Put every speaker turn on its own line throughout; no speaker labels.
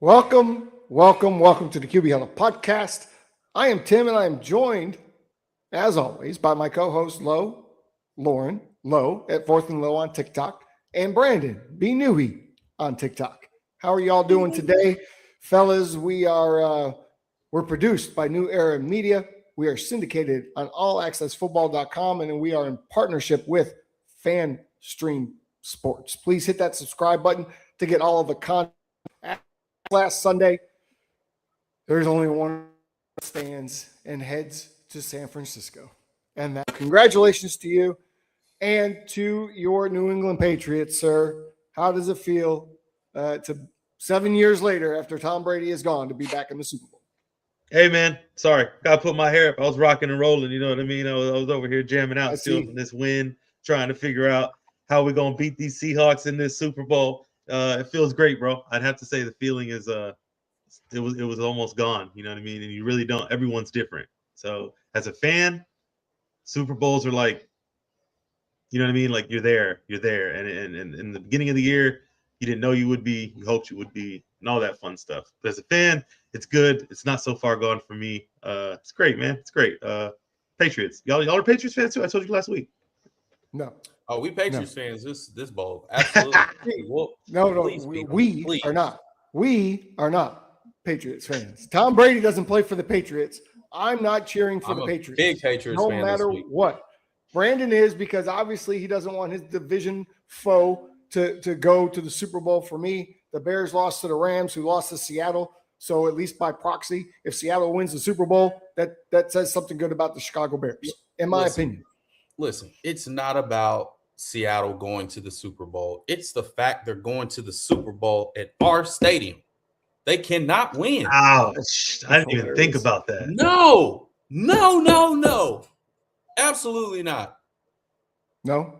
Welcome to the QB Huddle Podcast. I am Tim, and I am joined, as always, by my co-host Lauren Lowe at Fourth and Low on TikTok, and Brandon B. Newey on TikTok. How are y'all doing today, fellas? We're produced by New Era Media. We are syndicated on allaccessfootball.com, and we are in partnership with FanStream Sports. Please hit that subscribe button to get all of the content. Last Sunday, there's only one stands and heads to San Francisco. And that congratulations to you and to your New England Patriots, sir. How does it feel to 7 years later after Tom Brady is gone to be back in the Super Bowl?
Hey, man. Sorry. Got to put my hair up. I was rocking and rolling. You know what I mean? I was over here jamming out, feeling this win, trying to figure out how we're going to beat these Seahawks in this Super Bowl. It feels great, bro. I'd have to say the feeling is it was almost gone. You know what I mean? And you really don't. Everyone's different. So as a fan, Super Bowls are like, you know what I mean? Like you're there. And in the beginning of the year, you didn't know you would be. You hoped you would be, and all that fun stuff. But as a fan, it's good. It's not so far gone for me. It's great, man. It's great. Patriots. Y'all are Patriots fans too. I told you last week.
No.
Oh, we Patriots fans this bowl. Absolutely.
We are not. We are not Patriots fans. Tom Brady doesn't play for the Patriots. I'm not cheering for the Patriots.
Big Patriots fan.
No matter what. Brandon is, because obviously he doesn't want his division foe to go to the Super Bowl. For me, the Bears lost to the Rams, who lost to Seattle. So at least by proxy, if Seattle wins the Super Bowl, that says something good about the Chicago Bears, in my opinion.
Listen, it's not about Seattle going to the Super Bowl. It's the fact they're going to the Super Bowl at our stadium. They cannot win.
Ouch. I didn't even think about that.
No. Absolutely not.
No.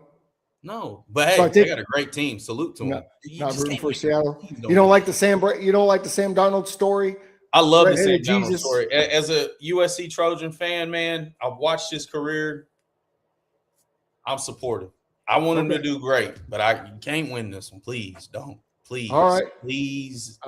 But hey, they got a great team. Salute to them.
Not rooting for Seattle. You don't like the Sam Darnold story?
I love the Sam Darnold story. As a USC Trojan fan, man, I've watched his career. I'm supportive. I want him to do great, but you can't win this one. Please don't. Please.
All right.
Please.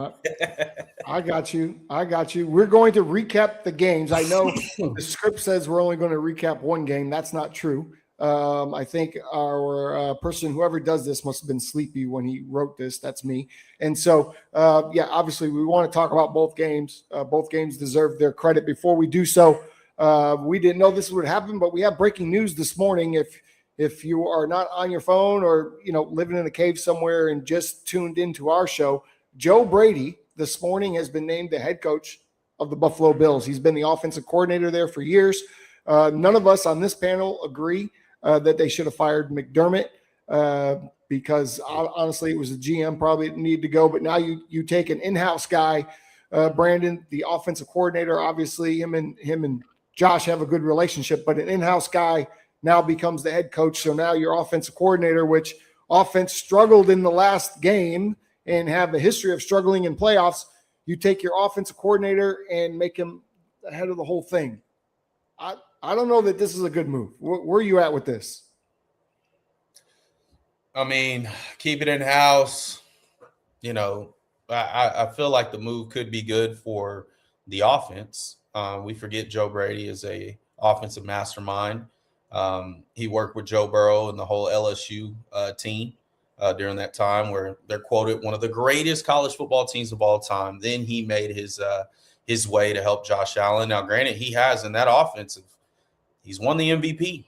I got you. We're going to recap the games. I know the script says we're only going to recap one game. That's not true. I think our person, whoever does this, must have been sleepy when he wrote this. That's me. And so, obviously we want to talk about both games. Both games deserve their credit. Before we do so, we didn't know this would happen, but we have breaking news this morning. If you are not on your phone or, living in a cave somewhere and just tuned into our show, Joe Brady this morning has been named the head coach of the Buffalo Bills. He's been the offensive coordinator there for years. None of us on this panel agree that they should have fired McDermott because honestly, it was the GM probably needed to go. But now you take an in-house guy, Brandon, the offensive coordinator. Obviously, him and Josh have a good relationship, but an in-house guy now becomes the head coach. So now your offensive coordinator, which offense struggled in the last game and have a history of struggling in playoffs, you take your offensive coordinator and make him the head of the whole thing. I don't know that this is a good move. Where are you at with this?
I mean, keep it in-house. I feel like the move could be good for the offense. We forget Joe Brady is a offensive mastermind. He worked with Joe Burrow and the whole LSU team during that time, where they're quoted one of the greatest college football teams of all time. Then he made his way to help Josh Allen. Now, granted, he has in that offensive, he's won the MVP,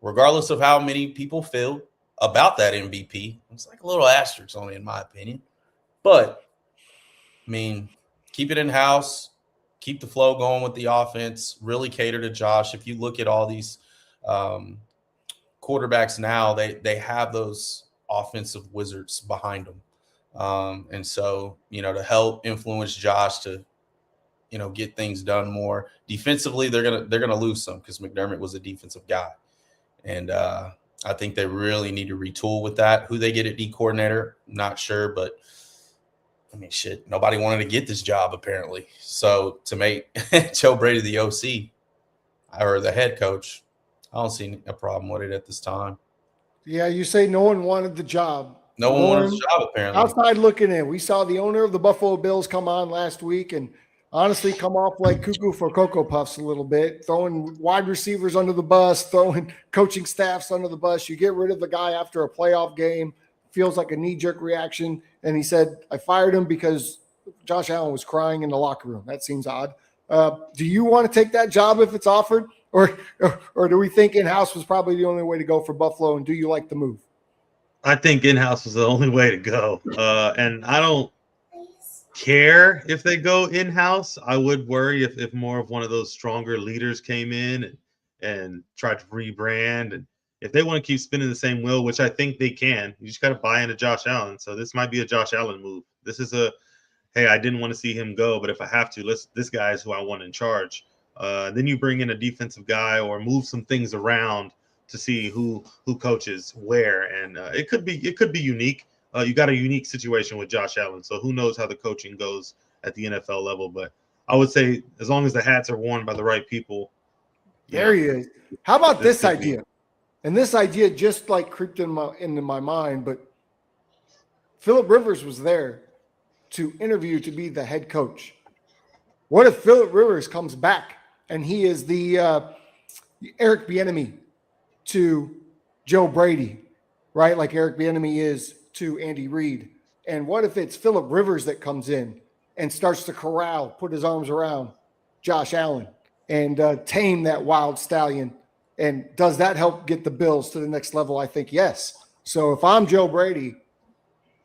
regardless of how many people feel about that MVP. It's like a little asterisk on it, in my opinion. But, I mean, keep it in-house, keep the flow going with the offense, really cater to Josh. If you look at all these quarterbacks now, they have those offensive wizards behind them. And so, to help influence Josh to, get things done more defensively, they're gonna lose some because McDermott was a defensive guy. And I think they really need to retool with that. Who they get at D coordinator, not sure, but I mean, shit, nobody wanted to get this job apparently. So to make Joe Brady the OC or the head coach, I don't see a problem with it at this time.
Yeah, you say no one wanted the job.
No one wanted his job, apparently.
Outside looking in, we saw the owner of the Buffalo Bills come on last week and honestly come off like cuckoo for Cocoa Puffs a little bit, throwing wide receivers under the bus, throwing coaching staffs under the bus. You get rid of the guy after a playoff game, feels like a knee-jerk reaction. And he said, I fired him because Josh Allen was crying in the locker room. That seems odd. Do you want to take that job if it's offered? Or do we think in-house was probably the only way to go for Buffalo, and do you like the move?
I think in-house was the only way to go. And I don't care if they go in-house. I would worry if more of one of those stronger leaders came in and tried to rebrand. And if they want to keep spinning the same wheel, which I think they can, you just got to buy into Josh Allen. So this might be a Josh Allen move. This is hey, I didn't want to see him go, but if I have to, this guy is who I want in charge. Then you bring in a defensive guy or move some things around to see who coaches where, and it could be unique. You got a unique situation with Josh Allen, so who knows how the coaching goes at the NFL level. But I would say as long as the hats are worn by the right people.
There he is. How about this idea? And this idea just like creeped into my mind, but Phillip Rivers was there to interview to be the head coach. What if Phillip Rivers comes back and he is the Eric Bieniemy to Joe Brady, right? Like Eric Bieniemy is to Andy Reid. And what if it's Phillip Rivers that comes in and starts to corral, put his arms around Josh Allen and tame that wild stallion? And does that help get the Bills to the next level? I think yes. So if I'm Joe Brady,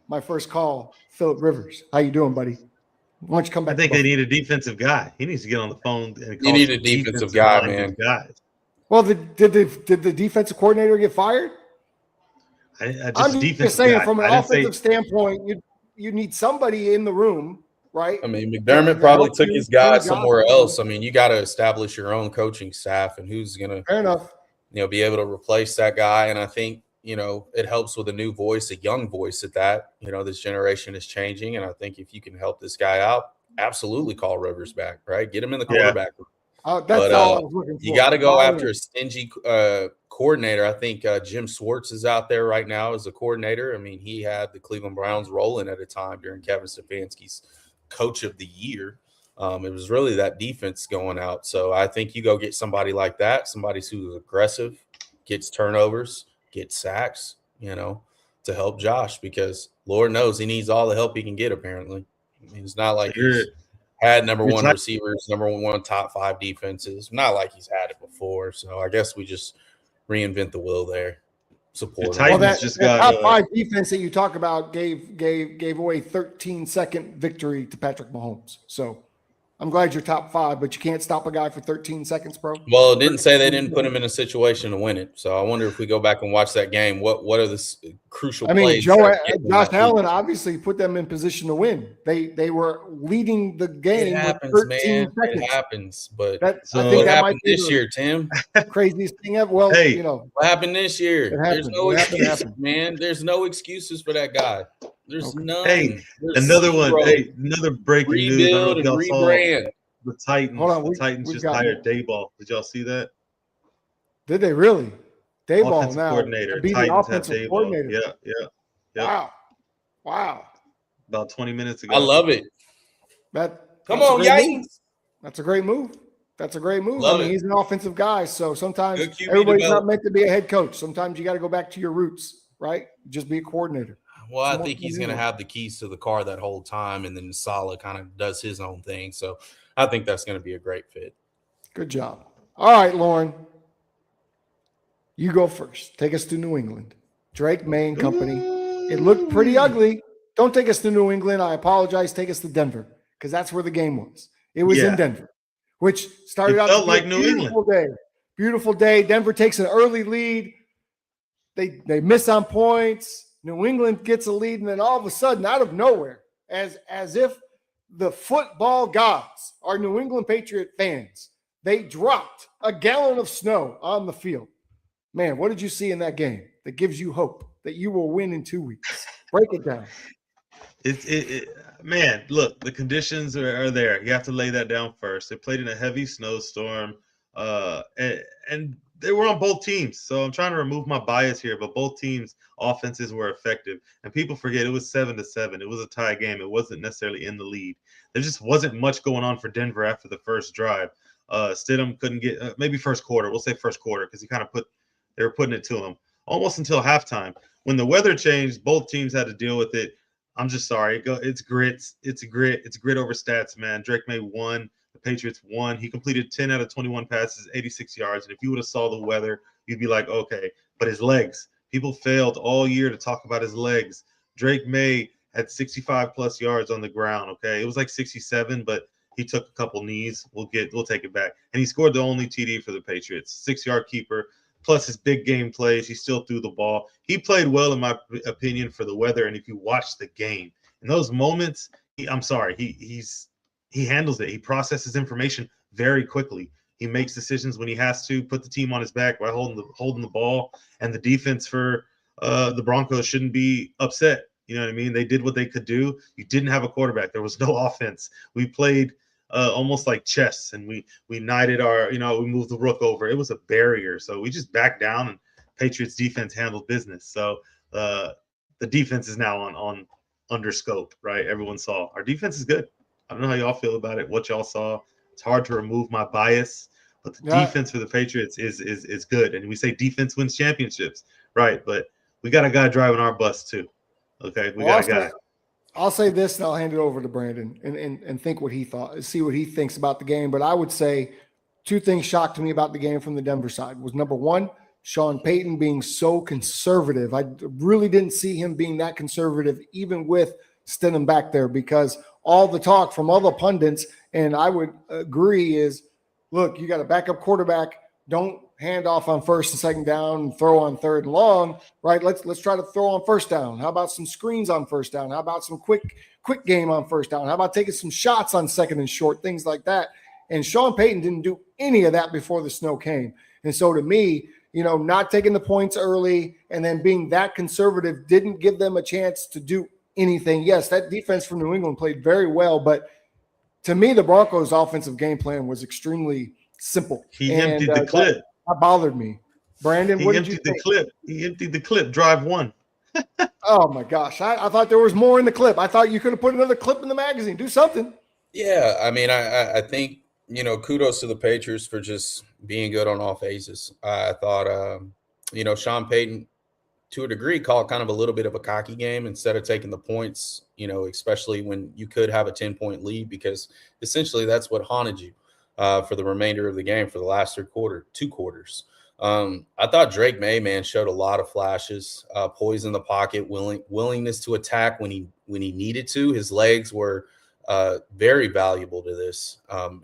my first call, Phillip Rivers. How you doing, buddy? Why don't you come back?
I think they need a defensive guy. He needs to get on the phone and call.
You need a defensive guy, man.
Guys.
Well, did the defensive coordinator get fired? I'm just saying, guy. From an offensive standpoint, you need somebody in the room, right?
I mean, McDermott probably took his guy somewhere else. I mean, you got to establish your own coaching staff and who's going to,
fair enough,
be able to replace that guy. And I think, it helps with a new voice, a young voice at that. This generation is changing. And I think if you can help this guy out, absolutely call Rivers back, right? Get him in the quarterback room.
That's all I was looking for.
You got to go after a stingy coordinator. I think Jim Schwartz is out there right now as a coordinator. I mean, he had the Cleveland Browns rolling at a time during Kevin Stefanski's coach of the year. It was really that defense going out. So I think you go get somebody like that, somebody who's aggressive, gets turnovers, gets sacks, to help Josh, because Lord knows he needs all the help he can get, apparently. I mean, it's not like he's had number one receivers, number one top 5 defenses. Not like he's had it before. So I guess we just reinvent the wheel there. Support.
Well, that top 5 defense that you talk about gave away 13-second victory to Patrick Mahomes. So I'm glad you're top 5, but you can't stop a guy for 13 seconds, bro.
Well, it didn't say they didn't put him in a situation to win it. So I wonder if we go back and watch that game, what are the crucial plays?
Josh Allen obviously put them in position to win. They were leading the game.
It happens,
with 13
man.
seconds.
It happens. But
I think
what
that
happened this year, Tim?
Craziest thing ever. Well,
what happened this year? There's no excuses, man. There's no excuses for that guy. There's none.
Hey, another one. Hey, another breaking news.
Rebuild and rebrand.
The Titans. The Titans just hired Dayball. Did y'all see that?
Did they really? Dayball now.
Coordinator.
Be the offensive coordinator.
Yeah.
Wow.
About 20 minutes ago.
I love it. Come on, Yankees.
That's a great move. He's an offensive guy, so sometimes everybody's not meant to be a head coach. Sometimes you got to go back to your roots, right? Just be a coordinator.
Well, I think he's going to have the keys to the car that whole time, and then Saleh kind of does his own thing. So I think that's going to be a great fit.
Good job. All right, Lauren. You go first. Take us to New England. Drake, May and Company. It looked pretty ugly. Don't take us to New England. I apologize. Take us to Denver, because that's where the game was. It was in Denver, which started out to be like New England. Beautiful day. Denver takes an early lead. They miss on points. New England gets a lead, and then all of a sudden, out of nowhere, as if the football gods are New England Patriot fans, they dropped a gallon of snow on the field. Man, what did you see in that game that gives you hope that you will win in 2 weeks? Break it down.
Man, look, the conditions are there. You have to lay that down first. They played in a heavy snowstorm, and they were on both teams. So I'm trying to remove my bias here, but both teams' offenses were effective. And people forget it was 7-7. It was a tie game. It wasn't necessarily in the lead. There just wasn't much going on for Denver after the first drive. Stidham couldn't get maybe first quarter. We'll say first quarter because they were putting it to him almost until halftime. When the weather changed, both teams had to deal with it. I'm just sorry. It's grit. It's grit. It's grit over stats, man. Drake May won. The Patriots won. He completed 10 out of 21 passes, 86 yards. And if you would have saw the weather, you'd be like, okay. But his legs. People failed all year to talk about his legs. Drake May had 65-plus yards on the ground, okay? It was like 67, but he took a couple knees. We'll take it back. And he scored the only TD for the Patriots. 6-yard keeper. Plus his big game plays, he still threw the ball. He played well, in my opinion, for the weather. And if you watch the game, in those moments, he handles it. He processes information very quickly. He makes decisions when he has to put the team on his back by holding the ball. And the defense for the Broncos shouldn't be upset. You know what I mean? They did what they could do. You didn't have a quarterback. There was no offense. We played almost like chess, and we knighted we moved the rook over. It was a barrier. So we just backed down, and Patriots defense handled business. So the defense is now on under scope, right? Everyone saw our defense is good. I don't know how y'all feel about it, what y'all saw. It's hard to remove my bias, but the defense for the Patriots is good. And we say defense wins championships, right? But we got a guy driving our bus too. Okay, we got a guy.
I'll say this, and I'll hand it over to Brandon and think what he thought, see what he thinks about the game. But I would say two things shocked me about the game from the Denver side was, number one, Sean Payton being so conservative. I really didn't see him being that conservative, even with Stidham back there, because all the talk from all the pundits, and I would agree, is, look, you got a backup quarterback. Don't hand off on first and second down and throw on third and long, right? Let's try to throw on first down. How about some screens on first down? How about some quick game on first down? How about taking some shots on second and short, things like that? And Sean Payton didn't do any of that before the snow came. And so to me, not taking the points early and then being that conservative didn't give them a chance to do anything. Yes, that defense from New England played very well, but to me, the Broncos' offensive game plan was extremely simple.
He emptied the clip.
That bothered me. Brandon, what did you think?
He emptied the clip. Drive one.
Oh, my gosh. I thought there was more in the clip. I thought you could have put another clip in the magazine. Do something.
Yeah, I mean, I think, kudos to the Patriots for just being good on all phases. I thought, Sean Payton, to a degree, called kind of a little bit of a cocky game instead of taking the points, especially when you could have a 10-point lead, because essentially that's what haunted you for the remainder of the game for the last two quarters. I thought Drake May, man, showed a lot of flashes, poise in the pocket, willingness to attack when he needed to. His legs were very valuable to this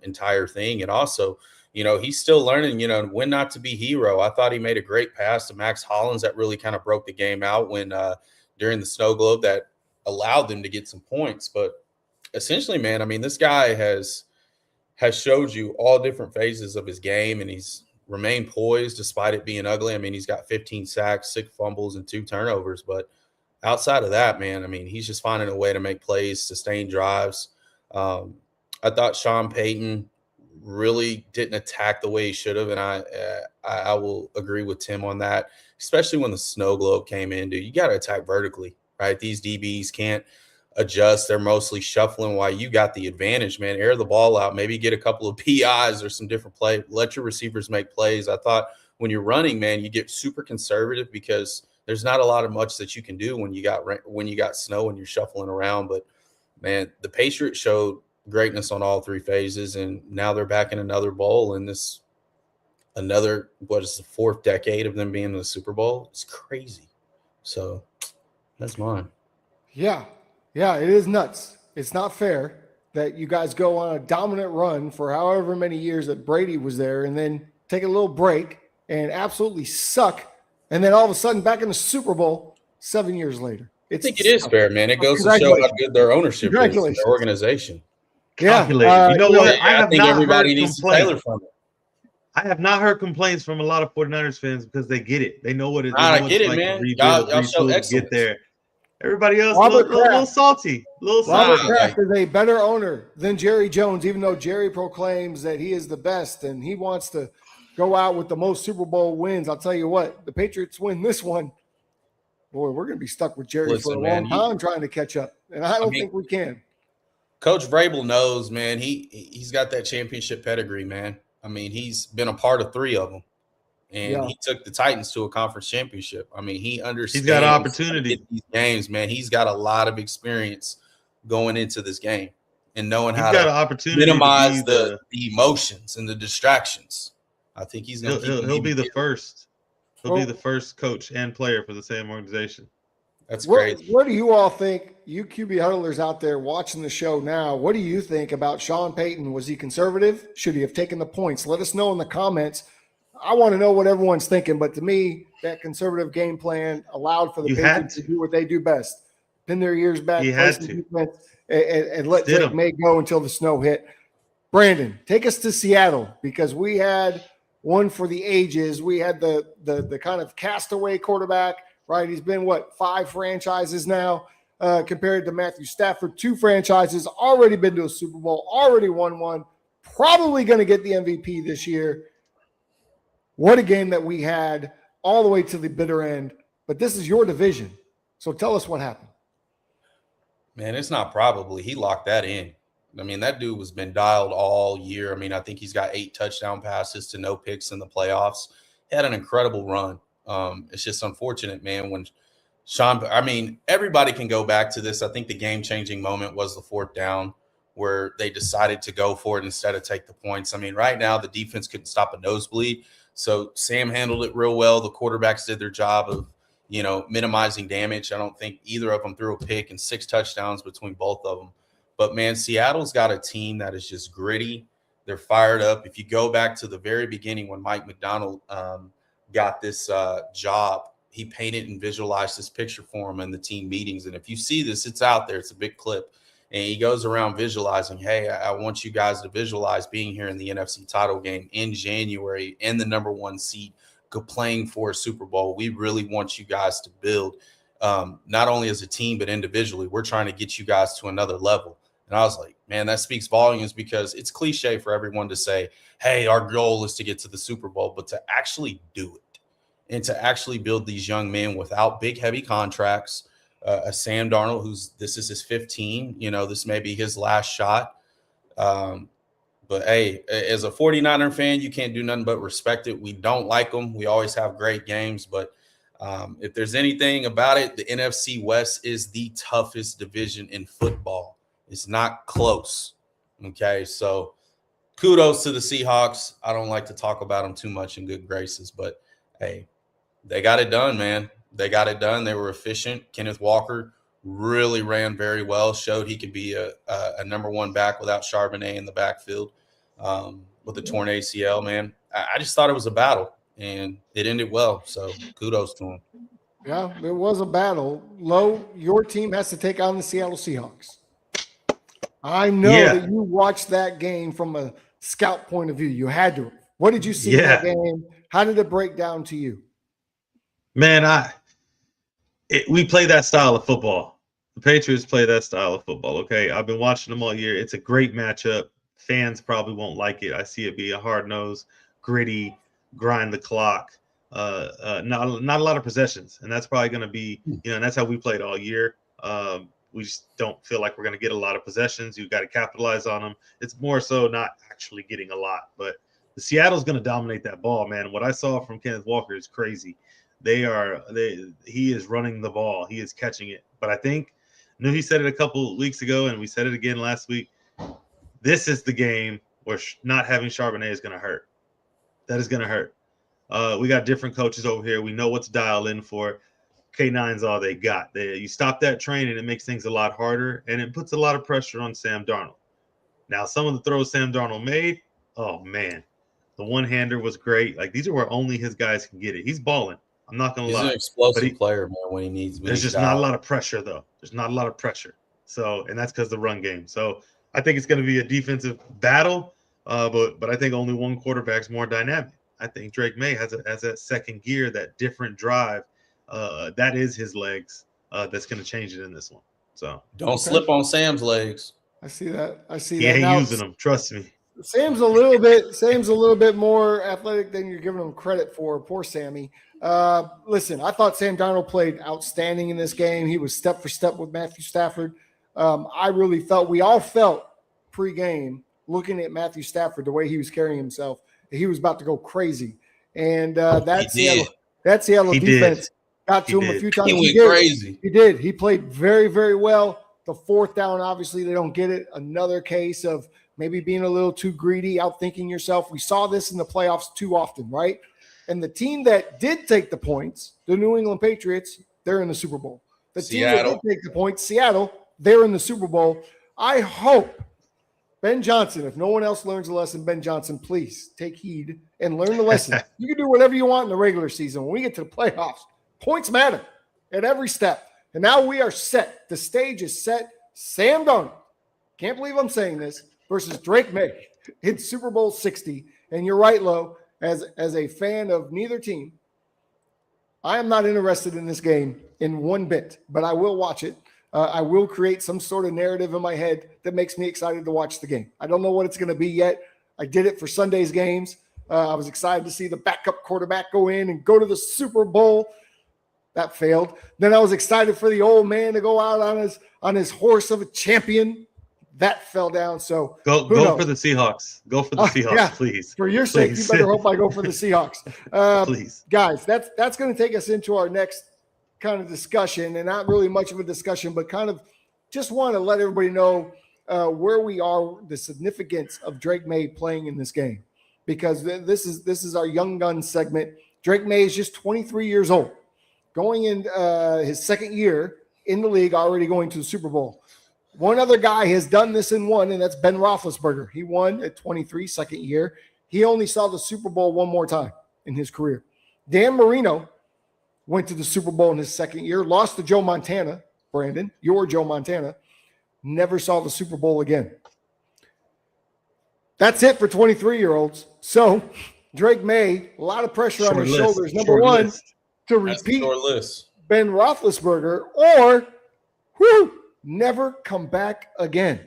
entire thing. And also, he's still learning, when not to be hero. I thought he made a great pass to Max Hollins that really kind of broke the game out when during the snow globe that allowed them to get some points. But essentially, man, I mean, this guy has showed you all different phases of his game, and he's remained poised despite it being ugly. I mean, he's got 15 sacks, 6 fumbles, and 2 turnovers. But outside of that, man, I mean, he's just finding a way to make plays, sustain drives. I thought Sean Payton really didn't attack the way he should have, and I will agree with Tim on that, especially when the snow globe came in, dude. You got to attack vertically, right? These DBs can't adjust. They're mostly shuffling while you got the advantage, man. Air the ball out, maybe get a couple of PIs or some different play. Let your receivers make plays. I thought when you're running, man, you get super conservative because there's not a lot of much that you can do when you got snow and you're shuffling around. But, man, the Patriots showed greatness on all 3 phases, and now they're back in another bowl in this the 4th decade of them being in the Super Bowl. It's crazy. So that's mine.
Yeah, it is nuts. It's not fair that you guys go on a dominant run for however many years that Brady was there and then take a little break and absolutely suck, and then all of a sudden back in the Super Bowl 7 years later.
I think it is fair, man. It goes to show how good their ownership is, their organization.
Yeah.
You know what?
I think everybody needs to tailor from it.
I have not heard complaints from a lot of 49ers fans because they get it. They know what it is.
I get it, man. Y'all show excellence.
Get there. Everybody else a little salty.
Robert Kraft is a better owner than Jerry Jones, even though Jerry proclaims that he is the best and he wants to go out with the most Super Bowl wins. I'll tell you what, the Patriots win this one. Boy, we're going to be stuck with Jerry for a long time trying to catch up. And I don't think we can.
Coach Vrabel knows, man. He's got that championship pedigree, man. I mean, he's been a part of 3 of them. And he took the Titans to a conference championship. I mean, he understands.
He's got an opportunity.
These games, man. He's got a lot of experience going into this game and knowing how to minimize the emotions and the distractions. I think he'll
be the first. He'll be the first coach and player for the same organization.
That's crazy.
What do you all think, you QB huddlers out there watching the show now, what do you think about Sean Payton? Was he conservative? Should he have taken the points? Let us know in the comments. I want to know what everyone's thinking, but to me, that conservative game plan allowed for the Patriots to do what they do best. Pin their ears back, and let Drake May go until the snow hit. Brandon, take us to Seattle, because we had one for the ages. We had the kind of castaway quarterback, right? He's been, 5 franchises now compared to Matthew Stafford. 2 franchises, already been to a Super Bowl, already won one, probably going to get the MVP this year. What a game that we had all the way to the bitter end. But this is your division. So tell us what happened.
Man, it's not probably. He locked that in. I mean, that dude has been dialed all year. I mean, I think he's got 8 touchdown passes to no picks in the playoffs. He had an incredible run. It's just unfortunate, man, when everybody can go back to this. I think the game-changing moment was the 4th down where they decided to go for it instead of take the points. I mean, right now the defense couldn't stop a nosebleed. So Sam handled it real well. The quarterbacks did their job of, minimizing damage. I don't think either of them threw a pick, and 6 touchdowns between both of them. But, man, Seattle's got a team that is just gritty. They're fired up. If you go back to the very beginning when Mike McDonald got this job, he painted and visualized this picture for him in the team meetings. And if you see this, it's out there. It's a big clip. And he goes around visualizing, hey, I want you guys to visualize being here in the NFC title game in January in the number 1 seed, playing for a Super Bowl. We really want you guys to build, not only as a team, but individually. We're trying to get you guys to another level. And I was like, man, that speaks volumes, because it's cliche for everyone to say, hey, our goal is to get to the Super Bowl, but to actually do it and to actually build these young men without big, heavy contracts. A Sam Darnold, this is his 15, this may be his last shot. But hey, as a 49er fan, you can't do nothing but respect it. We don't like them. We always have great games, but if there's anything about it, the NFC West is the toughest division in football. It's not close. Okay, so kudos to the Seahawks. I don't like to talk about them too much in good graces, but hey, they got it done, man. They got it done. They were efficient. Kenneth Walker really ran very well, showed he could be a number 1 back without Charbonnet in the backfield with a torn ACL, man. I just thought it was a battle, and it ended well, so kudos to him.
Yeah, it was a battle. Lo, your team has to take on the Seattle Seahawks. I know that you watched that game from a scout point of view. You had to. What did you see in that game? How did it break down to you?
Man, we play that style of football. The Patriots play that style of football, okay? I've been watching them all year. It's a great matchup. Fans probably won't like it. I see it be a hard-nosed, gritty, grind the clock, not a lot of possessions. And that's probably going to be, and that's how we played all year. We just don't feel like we're going to get a lot of possessions. You've got to capitalize on them. It's more so not actually getting a lot. But the Seattle's going to dominate that ball, man. What I saw from Kenneth Walker is crazy. He is running the ball. He is catching it. But I think, he said it a couple weeks ago, and we said it again last week. This is the game where not having Charbonnet is going to hurt. That is going to hurt. We got different coaches over here. We know what to dial in for. K9's all they got. You stop that train, and it makes things a lot harder, and it puts a lot of pressure on Sam Darnold. Now, some of the throws Sam Darnold made, oh, man. The one-hander was great. Like, these are where only his guys can get it. He's balling. I'm not going to lie.
He's an explosive player, man, when he needs.
There's just not a lot of pressure, though. There's not a lot of pressure. So, and that's because of the run game. So, I think it's going to be a defensive battle, but I think only one quarterback's more dynamic. I think Drake May has that second gear, that different drive. That is his legs. That's going to change it in this one. So
don't slip on Sam's legs.
I see that.
He ain't using them. Trust me.
Sam's a little bit more athletic than you're giving him credit for. Poor Sammy. Listen, I thought Sam Darnold played outstanding in this game. He was step for step with Matthew Stafford. I really felt, we all felt pre-game looking at Matthew Stafford, the way he was carrying himself, he was about to go crazy. And that Seattle defense got to him a few times.
He went crazy.
He did. He played very, very well. The fourth down, obviously, they don't get it. Another case of maybe being a little too greedy, outthinking yourself. We saw this in the playoffs too often, right? And the team that did take the points, the New England Patriots, they're in the Super Bowl. The team that did take the points, Seattle, they're in the Super Bowl. I hope Ben Johnson, if no one else learns a lesson, Ben Johnson, please take heed and learn the lesson. You can do whatever you want in the regular season. When we get to the playoffs, points matter at every step. And now we are set. The stage is set. Sam Darnold, can't believe I'm saying this, versus Drake May in Super Bowl 60. And you're right, Lo, as a fan of neither team, I am not interested in this game in one bit, but I will watch it. I will create some sort of narrative in my head that makes me excited to watch the game. I don't know what it's going to be yet. I did it for Sunday's games. I was excited to see the backup quarterback go in and go to the Super Bowl. That failed. Then I was excited for the old man to go out on his horse of a champion. That fell down. So
go for the Seahawks. Go for the Seahawks, please.
For your sake, you better hope I go for the Seahawks.
Please.
Guys, that's going to take us into our next kind of discussion, and not really much of a discussion, but kind of just want to let everybody know where we are, the significance of Drake May playing in this game, because this is our young gun segment. Drake May is just 23 years old, going in his second year in the league, already going to the Super Bowl. One other guy has done this and won, and that's Ben Roethlisberger. He won at 23, second year. He only saw the Super Bowl one more time in his career. Dan Marino went to the Super Bowl in his second year, lost to Joe Montana, Brandon, your Joe Montana, never saw the Super Bowl again. That's it for 23-year-olds. So Drake May, a lot of pressure on his shoulders. Number one, to repeat Ben Roethlisberger, or never come back again.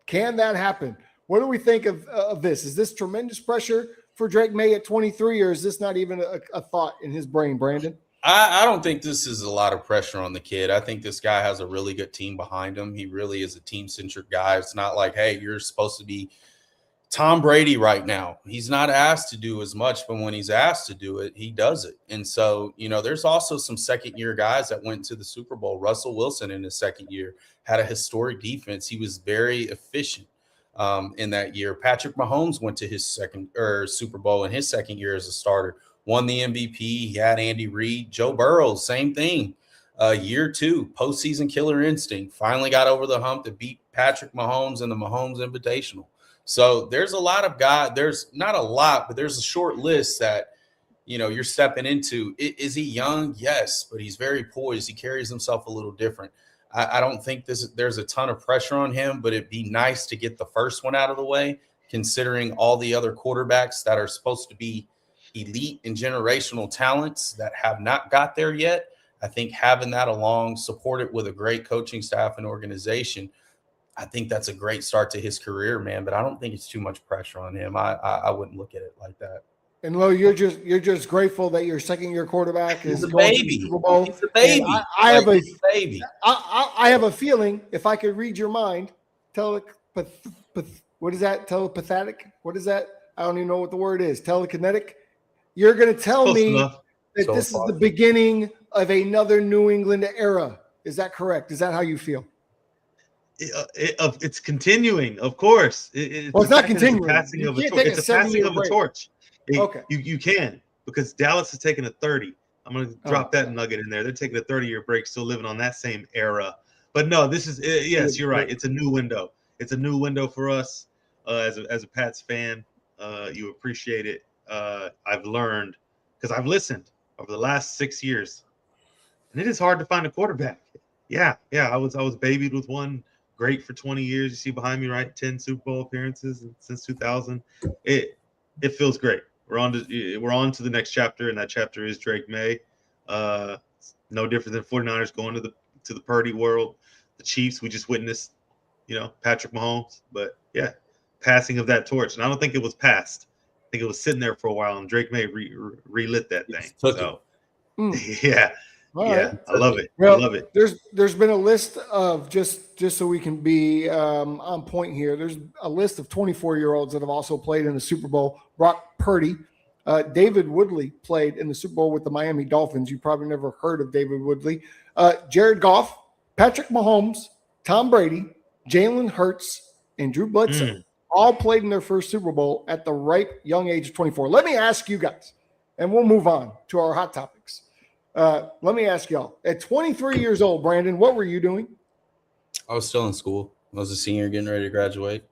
Can that happen? What do we think of this? Is this tremendous pressure for Drake May at 23, or is this not even a thought in his brain, Brandon?
I don't think this is a lot of pressure on the kid. I think this guy has a really good team behind him. He really is a team-centric guy. It's not like, hey, you're supposed to be Tom Brady right now. He's not asked to do as much, but when he's asked to do it, he does it. And so, there's also some second-year guys that went to the Super Bowl. Russell Wilson in his second year had a historic defense. He was very efficient in that year. Patrick Mahomes went to his Super Bowl in his second year as a starter. Won the MVP. He had Andy Reid. Joe Burrow, same thing. Year two, postseason killer instinct. Finally got over the hump to beat Patrick Mahomes in the Mahomes Invitational. So there's a lot of guys. There's not a lot, but there's a short list that, you're stepping into. Is he young? Yes, but he's very poised. He carries himself a little different. I don't think there's a ton of pressure on him, but it'd be nice to get the first one out of the way, considering all the other quarterbacks that are supposed to be elite and generational talents that have not got there yet. I think having that along, supported with a great coaching staff and organization, I think that's a great start to his career, man. But I don't think it's too much pressure on him. I wouldn't look at it like that.
And Lo, you're just grateful that your second-year quarterback is going to the Super Bowl.
He's a baby.
I have a feeling, if I could read your mind, what is that? Telepathic? What is that? I don't even know what the word is. Telekinetic? You're going to tell me that this is the beginning of another New England era. Is that correct? Is that how you feel?
It's continuing, of course.
It's not continuing.
It's a passing of a torch.
Okay.
You can, because Dallas is taking a 30. I'm going to drop that nugget in there. They're taking a 30-year break, still living on that same era. But no, this is yes, you're right. It's a new window. It's a new window for us as a Pats fan. You appreciate it. I've learned, because I've listened over the last 6 years, and it is hard to find a quarterback. Yeah. I was babied with one, great for 20 years. You see behind me, right? 10 Super Bowl appearances since 2000. It feels great. We're on to the next chapter, and that chapter is Drake May. No different than 49ers going to the Purdy world. The Chiefs, we just witnessed, Patrick Mahomes. But yeah, passing of that torch, and I don't think it was passed. I think it was sitting there for a while, and Drake May relit that thing. So, yeah.
All
yeah,
right.
I love it.
Well,
I love it.
There's been a list of just so we can be on point here. There's a list of 24-year-olds that have also played in the Super Bowl. Brock Purdy, David Woodley played in the Super Bowl with the Miami Dolphins. You probably never heard of David Woodley. Jared Goff, Patrick Mahomes, Tom Brady, Jalen Hurts, and Drew Bledsoe all played in their first Super Bowl at the ripe young age of 24. Let me ask you guys, and we'll move on to our hot topics. Let me ask y'all. At 23 years old, Brandon, what were you doing?
I was still in school. I was a senior getting ready to graduate.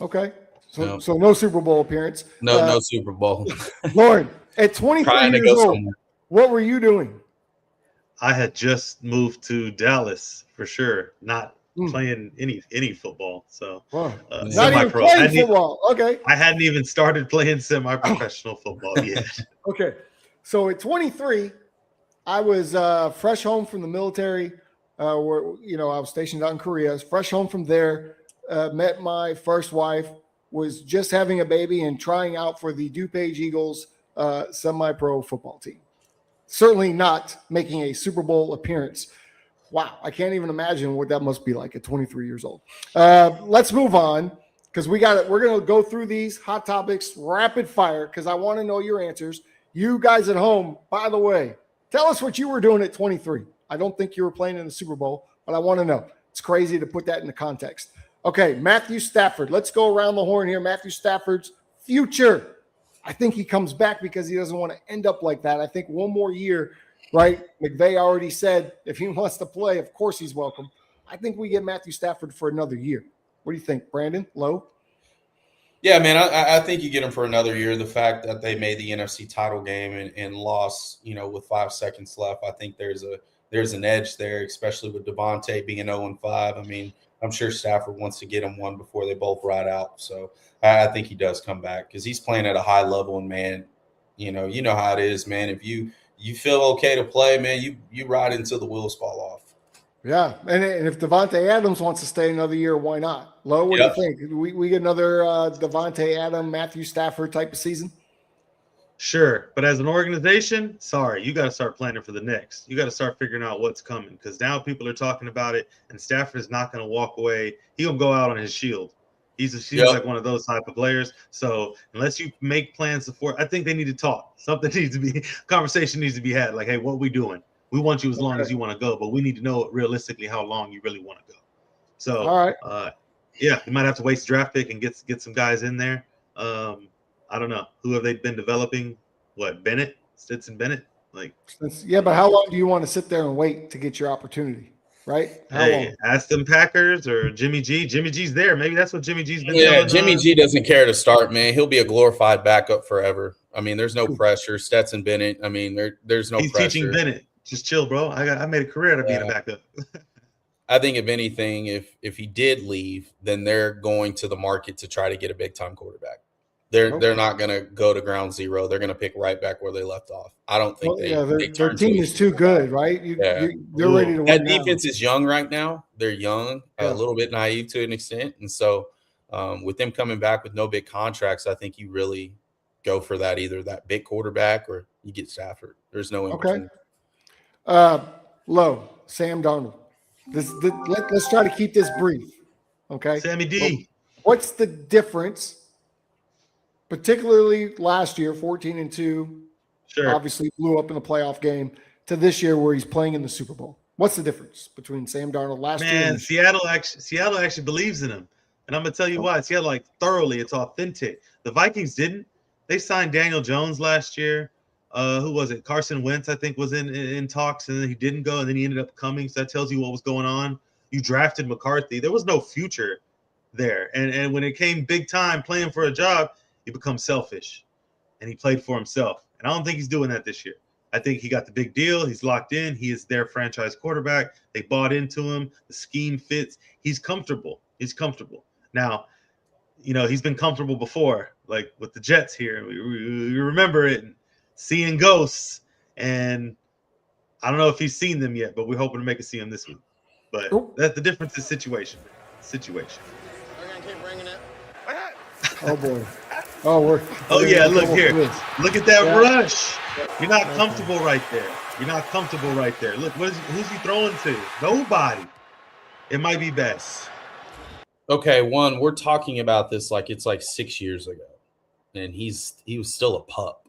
Okay. So no Super Bowl appearance.
No Super Bowl.
Lauren, at 23 years old, what were you doing?
I had just moved to Dallas for sure, not playing any football. So
not even playing football. Okay.
I hadn't even started playing semi-professional football yet.
Okay. So at 23, I was fresh home from the military, where I was stationed out in Korea. I was fresh home from there, met my first wife, was just having a baby and trying out for the DuPage Eagles semi-pro football team. Certainly not making a Super Bowl appearance. Wow, I can't even imagine what that must be like at 23 years old. Let's move on because we're going to go through these hot topics rapid fire because I want to know your answers. You guys at home, by the way, tell us what you were doing at 23. I don't think you were playing in the Super Bowl, but I want to know. It's crazy to put that into context. Okay, Matthew Stafford. Let's go around the horn here. Matthew Stafford's future. I think he comes back because he doesn't want to end up like that. I think one more year, right? McVay already said if he wants to play, of course he's welcome. I think we get Matthew Stafford for another year. What do you think, Brandon? Low?
Yeah, man, I think you get him for another year. The fact that they made the NFC title game and lost, with 5 seconds left, I think there's an edge there, especially with Devontae being 0-5. I mean, I'm sure Stafford wants to get him one before they both ride out. So I think he does come back because he's playing at a high level. And, man, you know how it is, man. If you feel okay to play, man, you ride until the wheels fall off.
Yeah, and if Devontae Adams wants to stay another year, why not? Lo, what do you think? We get another Devontae Adams, Matthew Stafford type of season?
Sure, but as an organization, sorry, you got to start planning for the next. You got to start figuring out what's coming because now people are talking about it, and Stafford is not going to walk away. He'll go out on his shield. He's like one of those type of players. So unless you make plans for, I think they need to talk. Conversation needs to be had. Like, hey, what are we doing? We want you as long as you want to go, but we need to know realistically how long you really want to go. So,
all right.
You might have to waste a draft pick and get some guys in there. I don't know. Who have they been developing? What, Bennett? Stetson Bennett? But
how long do you want to sit there and wait to get your opportunity? Right? How long?
Ask them Packers or Jimmy G. Jimmy G's there. Maybe that's what Jimmy G's been doing.
Yeah, Jimmy G doesn't care to start, man. He'll be a glorified backup forever. I mean, there's no pressure. Stetson Bennett, I mean, there's no pressure. He's teaching
Bennett. Just chill, bro. I made a career out of being a backup.
I think if anything, if he did leave, then they're going to the market to try to get a big-time quarterback. They're not going to go to ground zero. They're going to pick right back where they left off. I don't think
their team is too good, right? They're ready to win.
That defense is young right now. They're young, a little bit naive to an extent. And so with them coming back with no big contracts, I think you really go for that, either that big quarterback or you get Stafford. There's no in between.
Low, Sam Darnold. Let's try to keep this brief. Okay.
Sammy D.
What's the difference? Particularly last year, 14-2, obviously blew up in the playoff game, to this year where he's playing in the Super Bowl. What's the difference between Sam Darnold last year?
Man, Seattle actually believes in him, and I'm gonna tell you why. Seattle thoroughly, it's authentic. The Vikings didn't. They signed Daniel Jones last year. Who was it? Carson Wentz, I think, was in talks, and then he didn't go, and then he ended up coming. So that tells you what was going on. You drafted McCarthy. There was no future there, and when it came big time playing for a job, he becomes selfish, and he played for himself. And I don't think he's doing that this year. I think he got the big deal. He's locked in. He is their franchise quarterback. They bought into him. The scheme fits. He's comfortable. Now, he's been comfortable before, like with the Jets here. We remember it, seeing ghosts. And I don't know if he's seen them yet, but we're hoping to make it see him this week. But that's the difference is situation.
We're going to keep bringing it.
Oh boy. Oh,
yeah. Look here. Look at that rush. You're not
Okay.
comfortable right there. Look, who's he throwing to? Nobody. It might be best.
Okay, we're talking about this like it's like 6 years ago, and he was still a pup.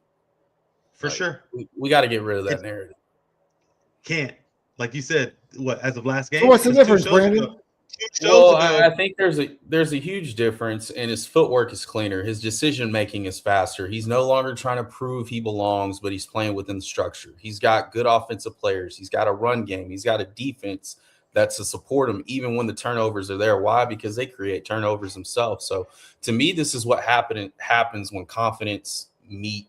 For sure.
We got to get rid of that narrative.
Can't. Like you said, what, as of last game?
So what's the difference, Brandon?
I think there's a huge difference, and his footwork is cleaner. His decision making is faster. He's no longer trying to prove he belongs, but he's playing within the structure. He's got good offensive players. He's got a run game. He's got a defense that's to support him even when the turnovers are there. Why? Because they create turnovers themselves. So to me, this is what happens when confidence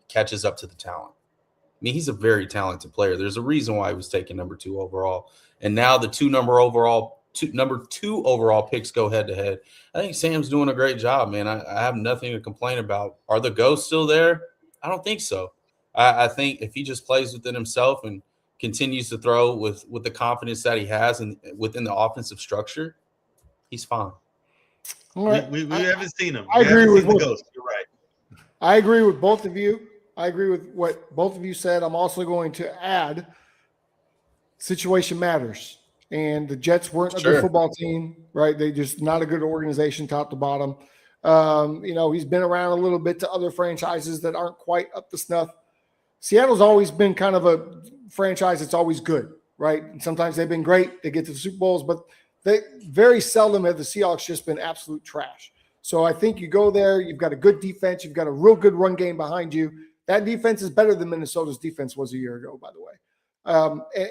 catches up to the talent. I mean, he's a very talented player. There's a reason why he was taken number 2 overall. And now the number two overall picks go head to head. I think Sam's doing a great job, man. I have nothing to complain about. Are the ghosts still there? I don't think so. I think if he just plays within himself and continues to throw with the confidence that he has and within the offensive structure, he's fine.
Right.
We haven't seen him.
I agree with
the ghost. You're right.
I agree with both of you. I agree with what both of you said. I'm also going to add situation matters. And the Jets weren't a good football team, right? They just not a good organization top to bottom. He's been around a little bit to other franchises that aren't quite up to snuff. Seattle's always been kind of a franchise that's always good, right? And sometimes they've been great. They get to the Super Bowls, but they very seldom have the Seahawks just been absolute trash. So I think you go there, you've got a good defense, you've got a real good run game behind you. That defense is better than Minnesota's defense was a year ago, by the way.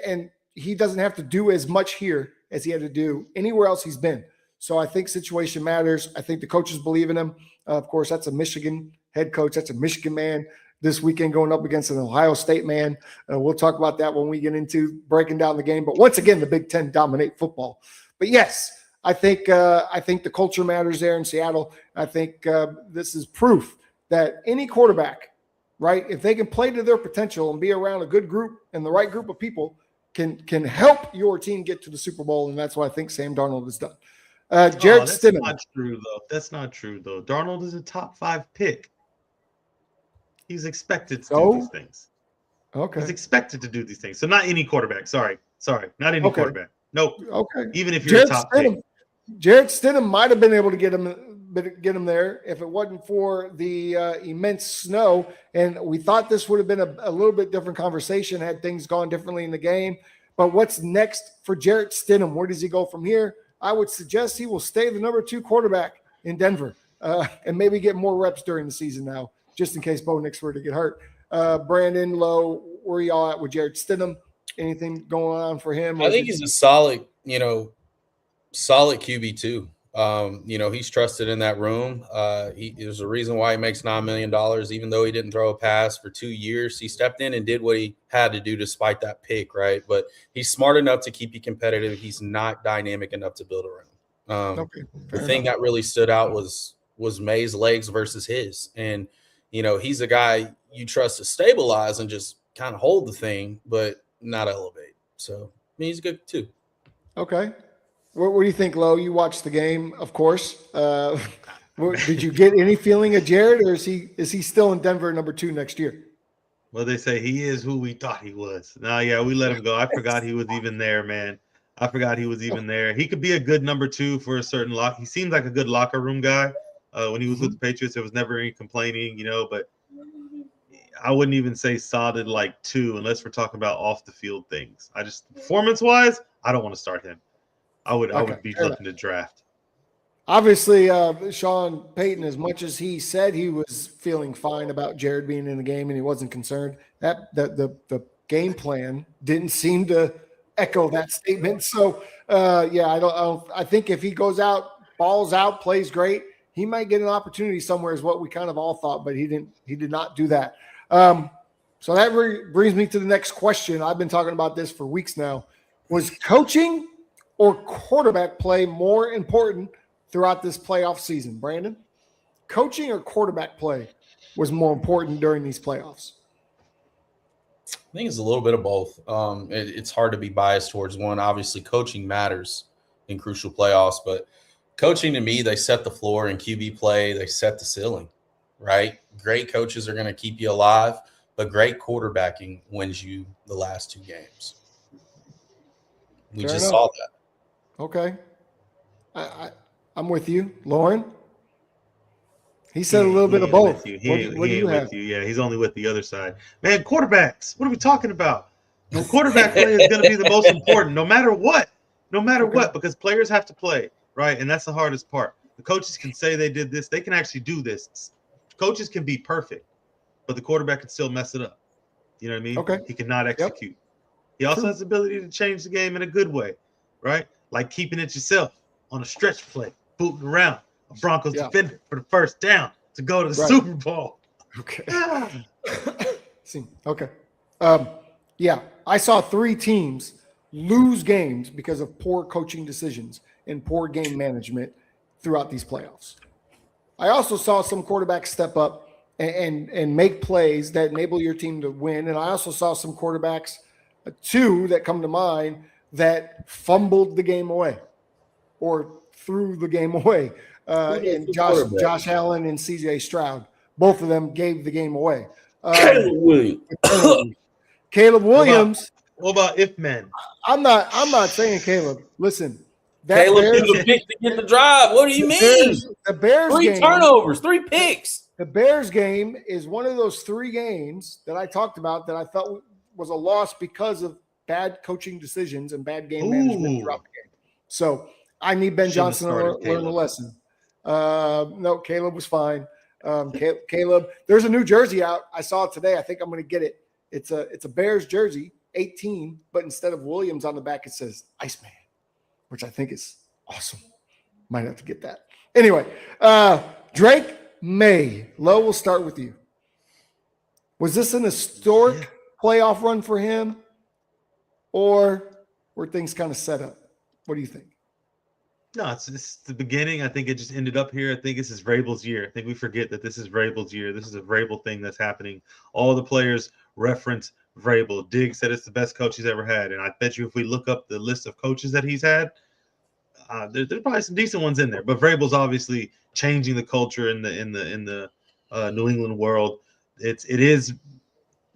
And he doesn't have to do as much here as he had to do anywhere else he's been. So I think situation matters. I think the coaches believe in him. Of course, that's a Michigan head coach. That's a Michigan man this weekend going up against an Ohio State man. We'll talk about that when we get into breaking down the game. But once again, the Big Ten dominate football. But yes, I think the culture matters there in Seattle. I think this is proof that any quarterback, right, if they can play to their potential and be around a good group and the right group of people, can help your team get to the Super Bowl, and that's what I think Sam Darnold has done. Jarrett Stidham.
That's not true, though. Darnold is a top 5 pick. He's expected to do these things.
Okay.
He's expected to do these things. So not any quarterback. Sorry. Not any quarterback. Nope.
Okay.
Even if you're a top pick.
Jarrett Stidham might have been able to get him there if it wasn't for the immense snow. And we thought this would have been a little bit different conversation had things gone differently in the game. But what's next for Jarrett Stidham? Where does he go from here? I would suggest he will stay the number 2 quarterback in Denver and maybe get more reps during the season now, just in case Bo Nix were to get hurt. Brandon, Lowe, where are y'all at with Jarrett Stidham? Anything going on for him?
I think he's a solid QB2. He's trusted in that room. There's a reason why he makes $9 million, even though he didn't throw a pass for 2 years. He stepped in and did what he had to do despite that pick, right? But he's smart enough to keep you competitive. He's not dynamic enough to build around. The thing that really stood out was May's legs versus his. And, he's a guy you trust to stabilize and just kind of hold the thing, but not elevate. So, he's good too.
Okay. What do you think, Lo? You watched the game, of course. Did you get any feeling of Jarrett, or is he still in Denver number 2 next year?
Well, they say he is who we thought he was. No, yeah, we let him go. I forgot he was even there, man. I forgot he was even there. He could be a good number 2 for a certain lock. He seemed like a good locker room guy. When he was with the Patriots, there was never any complaining, but I wouldn't even say solid like 2 unless we're talking about off the field things. Performance-wise, I don't want to start him. I would be looking to draft.
Obviously, Sean Payton, as much as he said he was feeling fine about Jared being in the game and he wasn't concerned, that the game plan didn't seem to echo that statement. So, I think if he goes out, balls out, plays great, he might get an opportunity somewhere is what we kind of all thought, but he did not do that. So that brings me to the next question. I've been talking about this for weeks now. Was coaching or quarterback play more important throughout this playoff season? Brandon, coaching or quarterback play was more important during these playoffs?
I think it's a little bit of both. It's hard to be biased towards one. Obviously, coaching matters in crucial playoffs, but coaching to me, they set the floor, and QB play, they set the ceiling. right? Great coaches are going to keep you alive, but great quarterbacking wins you the last 2 games. We
Fair
just
enough.
saw that.
Okay. I'm with you. Lauren? He said a little bit of both. What do you have?
With you. Yeah, he's only with the other side. Man, quarterbacks. What are we talking about? The quarterback play is going to be the most important, no matter what. No matter what, because players have to play, right? And that's the hardest part. The coaches can say they did this. They can actually do this. Coaches can be perfect, but the quarterback can still mess it up. You know what I mean?
Okay.
He cannot execute.
Yep.
He also has the ability to change the game in a good way, right? Like keeping it yourself on a stretch play, booting around a Broncos defender for the first down to go to the Super Bowl.
Okay. Okay. Yeah, I saw 3 teams lose games because of poor coaching decisions and poor game management throughout these playoffs. I also saw some quarterbacks step up and make plays that enable your team to win. And I also saw some quarterbacks, 2 that come to mind, that fumbled the game away or threw the game away. And Josh Allen and CJ Stroud, both of them gave the game away. Caleb Williams.
What about if men?
I'm not saying Caleb. Listen,
Caleb threw the pick to get the drive. What do you mean?
The Bears
3
game,
turnovers, 3 picks.
The Bears game is one of those 3 games that I talked about that I felt was a loss because of bad coaching decisions and bad game management throughout the game. So I need Ben Johnson to learn a lesson. No, Caleb was fine. Caleb, there's a new jersey out. I saw it today. I think I'm going to get it. It's a Bears jersey, 18, but instead of Williams on the back, it says Iceman, which I think is awesome. Might have to get that. Anyway, Drake May. Lo, we'll start with you. Was this an historic playoff run for him, or were things kind of set up? What do you think?
No, it's the beginning. I think it just ended up here. I think this is Vrabel's year. I think we forget that this is Vrabel's year. This is a Vrabel thing that's happening. All the players reference Vrabel. Diggs said it's the best coach he's ever had. And I bet you if we look up the list of coaches that he's had, there's probably some decent ones in there. But Vrabel's obviously changing the culture in the New England world. It is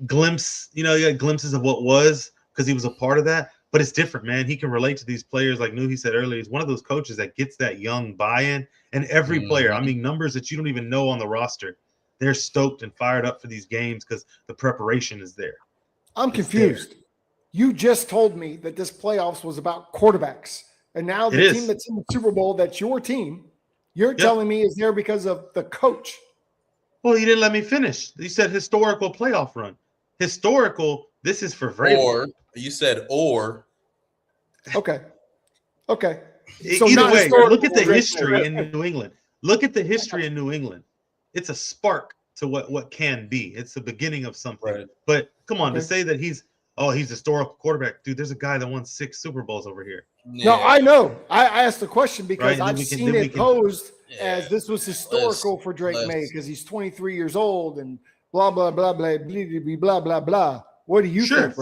glimpse, you got glimpses of what was because he was a part of that. But it's different, man. He can relate to these players. Like he said earlier, he's one of those coaches that gets that young buy-in. And every player, I mean, numbers that you don't even know on the roster, they're stoked and fired up for these games because the preparation is there.
I'm confused. You just told me that this playoffs was about quarterbacks. And now the team that's in the Super Bowl, that's your team, you're telling me is there because of the coach.
Well, you didn't let me finish. You said historical playoff run. Historical, this is for Vrabel.
Or you said or.
Okay.
So either way, look at the history in New England. Look at the history in New England. It's a spark to what can be. It's the beginning of something. Right. But come on, to say that he's historical quarterback, dude. There's a guy that won 6 Super Bowls over here.
Yeah. No, I know. I asked the question because I've seen it posed as this was historical for Drake May because he's 23 years old and blah blah blah blah blah blah blah blah. What do you think?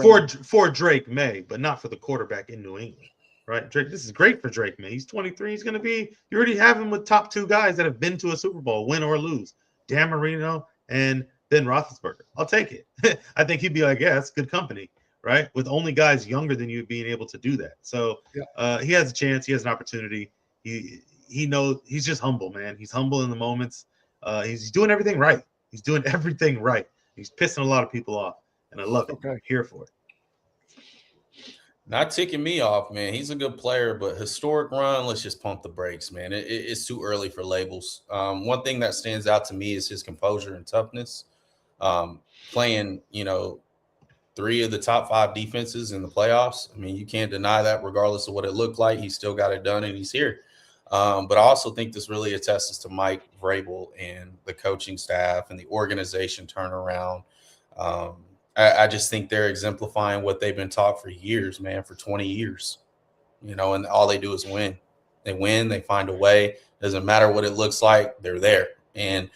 For Drake May, but not for the quarterback in New England, right? Drake, this is great for Drake May. He's 23. He's going to be. You already have him with top 2 guys that have been to a Super Bowl, win or lose. Dan Marino and Ben Roethlisberger. I'll take it. I think he'd be like, yeah, that's good company, right? With only guys younger than you being able to do that. So he has a chance. He has an opportunity. He knows he's just humble, man. He's humble in the moments. He's doing everything right. He's doing everything right. He's pissing a lot of people off. And I love it. Okay. I'm here for it.
Not ticking me off, man. He's a good player, but historic run, let's just pump the brakes, man. It's too early for labels. One thing that stands out to me is his composure and toughness. Playing, 3 of the top 5 defenses in the playoffs. I mean, you can't deny that regardless of what it looked like. He still got it done, and he's here. But I also think this really attests to Mike Vrabel and the coaching staff and the organization turnaround. I just think they're exemplifying what they've been taught for years, man, for 20 years, and all they do is win. They win, they find a way. Doesn't matter what it looks like, they're there. And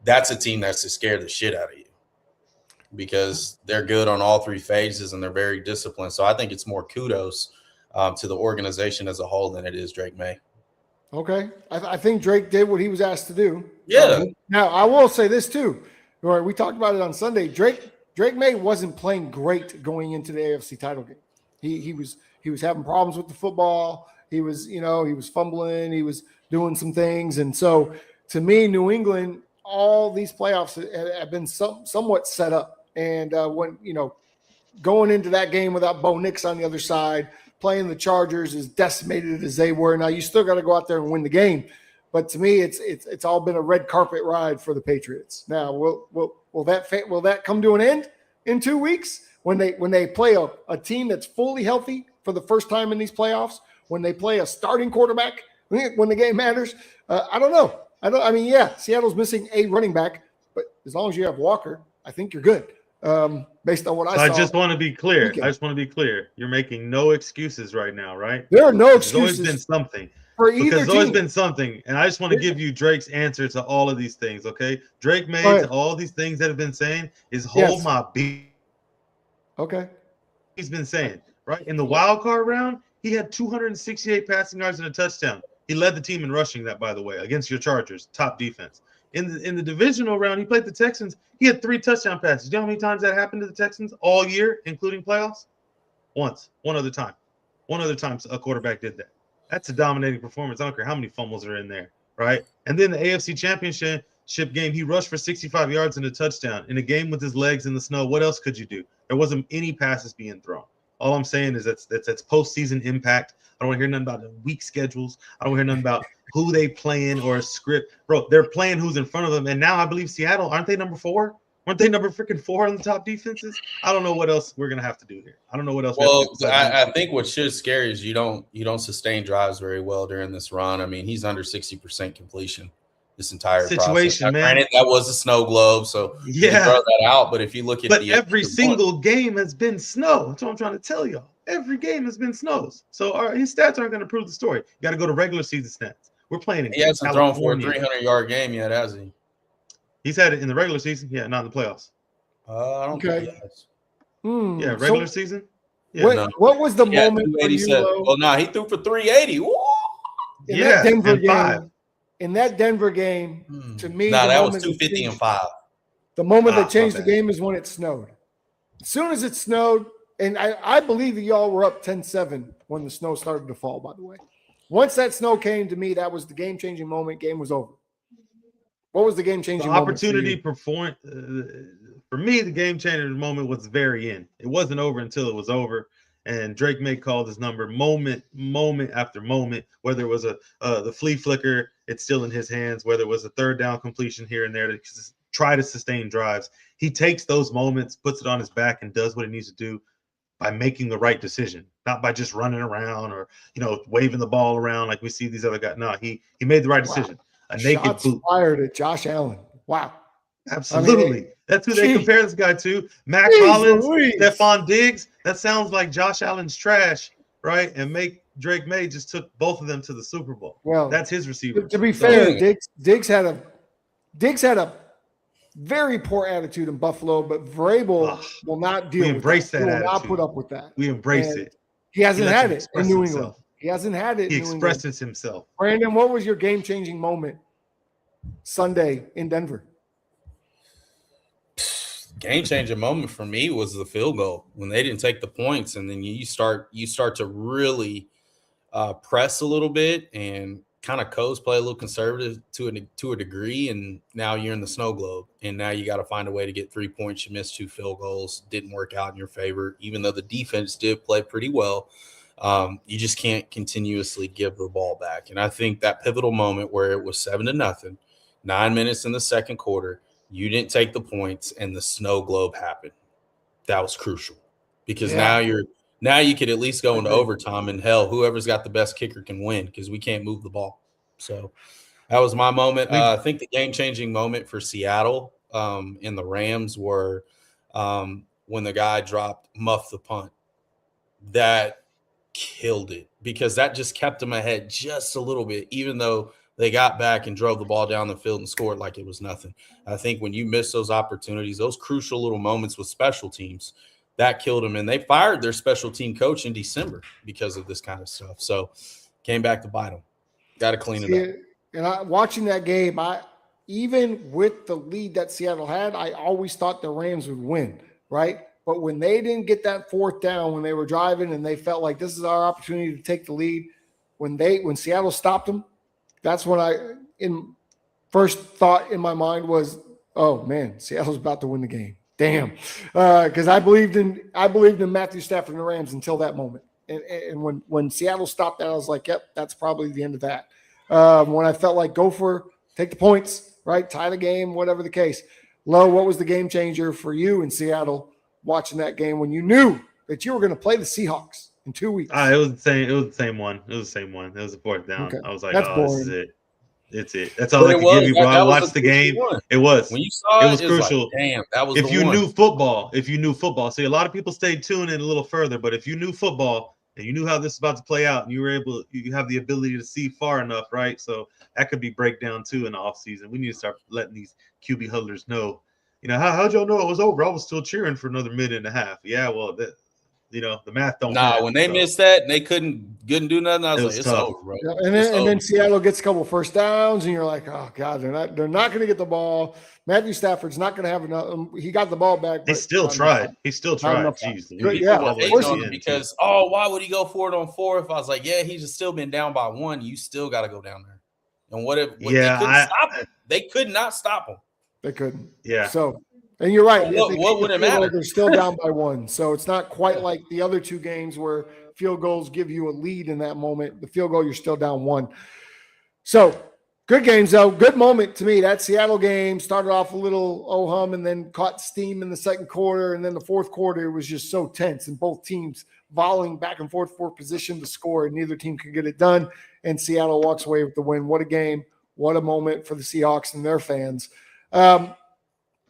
that's a team that's to scare the shit out of you because they're good on all 3 phases and they're very disciplined. So I think it's more kudos to the organization as a whole than it is Drake May.
Okay. I think Drake did what he was asked to do.
Yeah.
Now, I will say this too. Right, we talked about it on Sunday. Drake May wasn't playing great going into the AFC title game. He was having problems with the football. He was fumbling. He was doing some things. And so to me, New England, all these playoffs have been somewhat set up. And when, going into that game without Bo Nix on the other side, playing the Chargers as decimated as they were. Now you still got to go out there and win the game. But to me, it's all been a red carpet ride for the Patriots. Now, will that come to an end in 2 weeks when they play a team that's fully healthy for the first time in these playoffs? When they play a starting quarterback when the game matters? I don't know. Seattle's missing a running back, but as long as you have Walker, I think you're good. Based on what I saw.
I just want to be clear. You're making no excuses right now, right?
There are no excuses.
There's always been something.
There's
always been something, and I just want to give you Drake's answer to all of these things, okay? Drake made to all these things that have been saying is hold my beat.
Okay.
He's been saying, right? In the wild card round, he had 268 passing yards and a touchdown. He led the team in rushing that, by the way, against your Chargers, top defense. In the divisional round, he played the Texans. He had 3 touchdown passes. Do you know how many times that happened to the Texans all year, including playoffs? Once. One other time. One other time a quarterback did that. That's a dominating performance. I don't care how many fumbles are in there, right? And then the AFC Championship game, he rushed for 65 yards and a touchdown. In a game with his legs in the snow, what else could you do? There wasn't any passes being thrown. All I'm saying is that's postseason impact. I don't want to hear nothing about the weak schedules. I don't want to hear nothing about who they playing or a script. Bro, they're playing who's in front of them. And now I believe Seattle, aren't they number 4? Weren't they number freaking 4 on the top defenses? I don't know what else we're gonna have to do here. I don't know what else.
Well, I think what should scare is you don't sustain drives very well during this run. I mean, he's under 60% completion this entire
situation,
process.
Man.
Granted, that was a snow globe, so you can throw that out. But if you look at
every single game has been snow. That's what I'm trying to tell y'all. Every game has been snows. So his stats aren't going to prove the story. You got to go to regular season stats. We're playing in
He hasn't thrown for a 300-yard game yet, has he?
He's had it in the regular season. Yeah, not in the playoffs.
I don't think he has.
Yeah, regular season.
Yeah, what was the moment for you?
Well, no, he threw for 380.
In that Denver game, to me,
that was 250 and 5.
The moment that changed the game is when it snowed. As soon as it snowed, and I believe that y'all were up 10-7 when the snow started to fall, by the way. Once that snow came to me, that was the game-changing moment. Game was over. What was the game-changing moment?
Opportunity performed. For me, the game-changing moment was the very end. It wasn't over until it was over. And Drake May called his number moment after moment, whether it was the flea flicker, it's still in his hands, whether it was a third down completion here and there to try to sustain drives. He takes those moments, puts it on his back, and does what he needs to do by making the right decision, not by just running around or, waving the ball around like we see these other guys. No, he made the right decision. A naked
Shots
boot.
Fired at Josh Allen. Wow.
Absolutely. That's who they compare this guy to. Mac Hollins, Stephon Diggs. That sounds like Josh Allen's trash, right? And Drake May just took both of them to the Super Bowl. Well, that's his receiver.
To be fair, Diggs had a very poor attitude in Buffalo, but Vrabel will not deal with that. He will not put up with that.
We embrace it.
He hasn't had it in New England. He hasn't had it.
He expresses himself.
Brandon, what was your game-changing moment Sunday in Denver?
Game-changing moment for me was the field goal when they didn't take the points, and then you start to really press a little bit and kind of coast, play a little conservative to a degree, and now you're in the snow globe, and now you got to find a way to get 3 points. You missed 2 field goals, didn't work out in your favor, even though the defense did play pretty well. You just can't continuously give the ball back. And I think that pivotal moment where it was 7-0, 9 minutes in the second quarter, you didn't take the points and the snow globe happened. That was crucial because now you could at least go into overtime, and hell, whoever's got the best kicker can win because we can't move the ball. So that was my moment. I think the game-changing moment for Seattle and the Rams were when the guy dropped muff the punt. That killed it because that just kept them ahead just a little bit, even though they got back and drove the ball down the field and scored like it was nothing. I think when you miss those opportunities, those crucial little moments with special teams, that killed them. And they fired their special team coach in December because of this kind of stuff. So came back to bite them. Got to clean it up.
And watching that game, even with the lead that Seattle had, I always thought the Rams would win, right? But when they didn't get that fourth down, when they were driving and they felt like this is our opportunity to take the lead, when Seattle stopped them, that's when first thought in my mind was, oh man, Seattle's about to win the game. Damn, because I believed in Matthew Stafford and the Rams until that moment. And when Seattle stopped that, I was like, yep, that's probably the end of that. When I felt like take the points, right, tie the game, whatever the case. Lo, what was the game changer for you in Seattle watching that game when you knew that you were going to play the Seahawks in 2 weeks?
It was the same one. It was the same one. It was the fourth down. Okay. I was like, this is it. It's it. That's all I could give you, bro. I watched the game. It was.
When you saw
it was crucial.
Like, damn, that was
if you knew football. See, a lot of people stayed tuned in a little further, but if you knew football and you knew how this was about to play out, and you have the ability to see far enough, right? So that could be breakdown too in the offseason. We need to start letting these QB huddlers know. How'd y'all know it was over? I was still cheering for another minute and a half. Yeah, well, the math don't.
When they missed that and they couldn't do nothing, I was like, it's over, bro.
Yeah, and then Seattle gets a couple first downs, and you're like, oh god, they're not going to get the ball. Matthew Stafford's not going to have enough. He got the ball back.
He still tried. Jeez,
because why would he go for it on fourth? I was like, yeah, he's just still been down by one. You still got to go down there. And they could not stop him.
They couldn't.
Yeah.
So. And you're right.
What would it matter?
They're still down by one. So it's not quite like the other two games where field goals give you a lead in that moment. The field goal, you're still down one. So good games, though. Good moment to me. That Seattle game started off a little oh-hum and then caught steam in the second quarter. And then the fourth quarter was just so tense and both teams volleying back and forth for position to score, and neither team could get it done. And Seattle walks away with the win. What a game. What a moment for the Seahawks and their fans.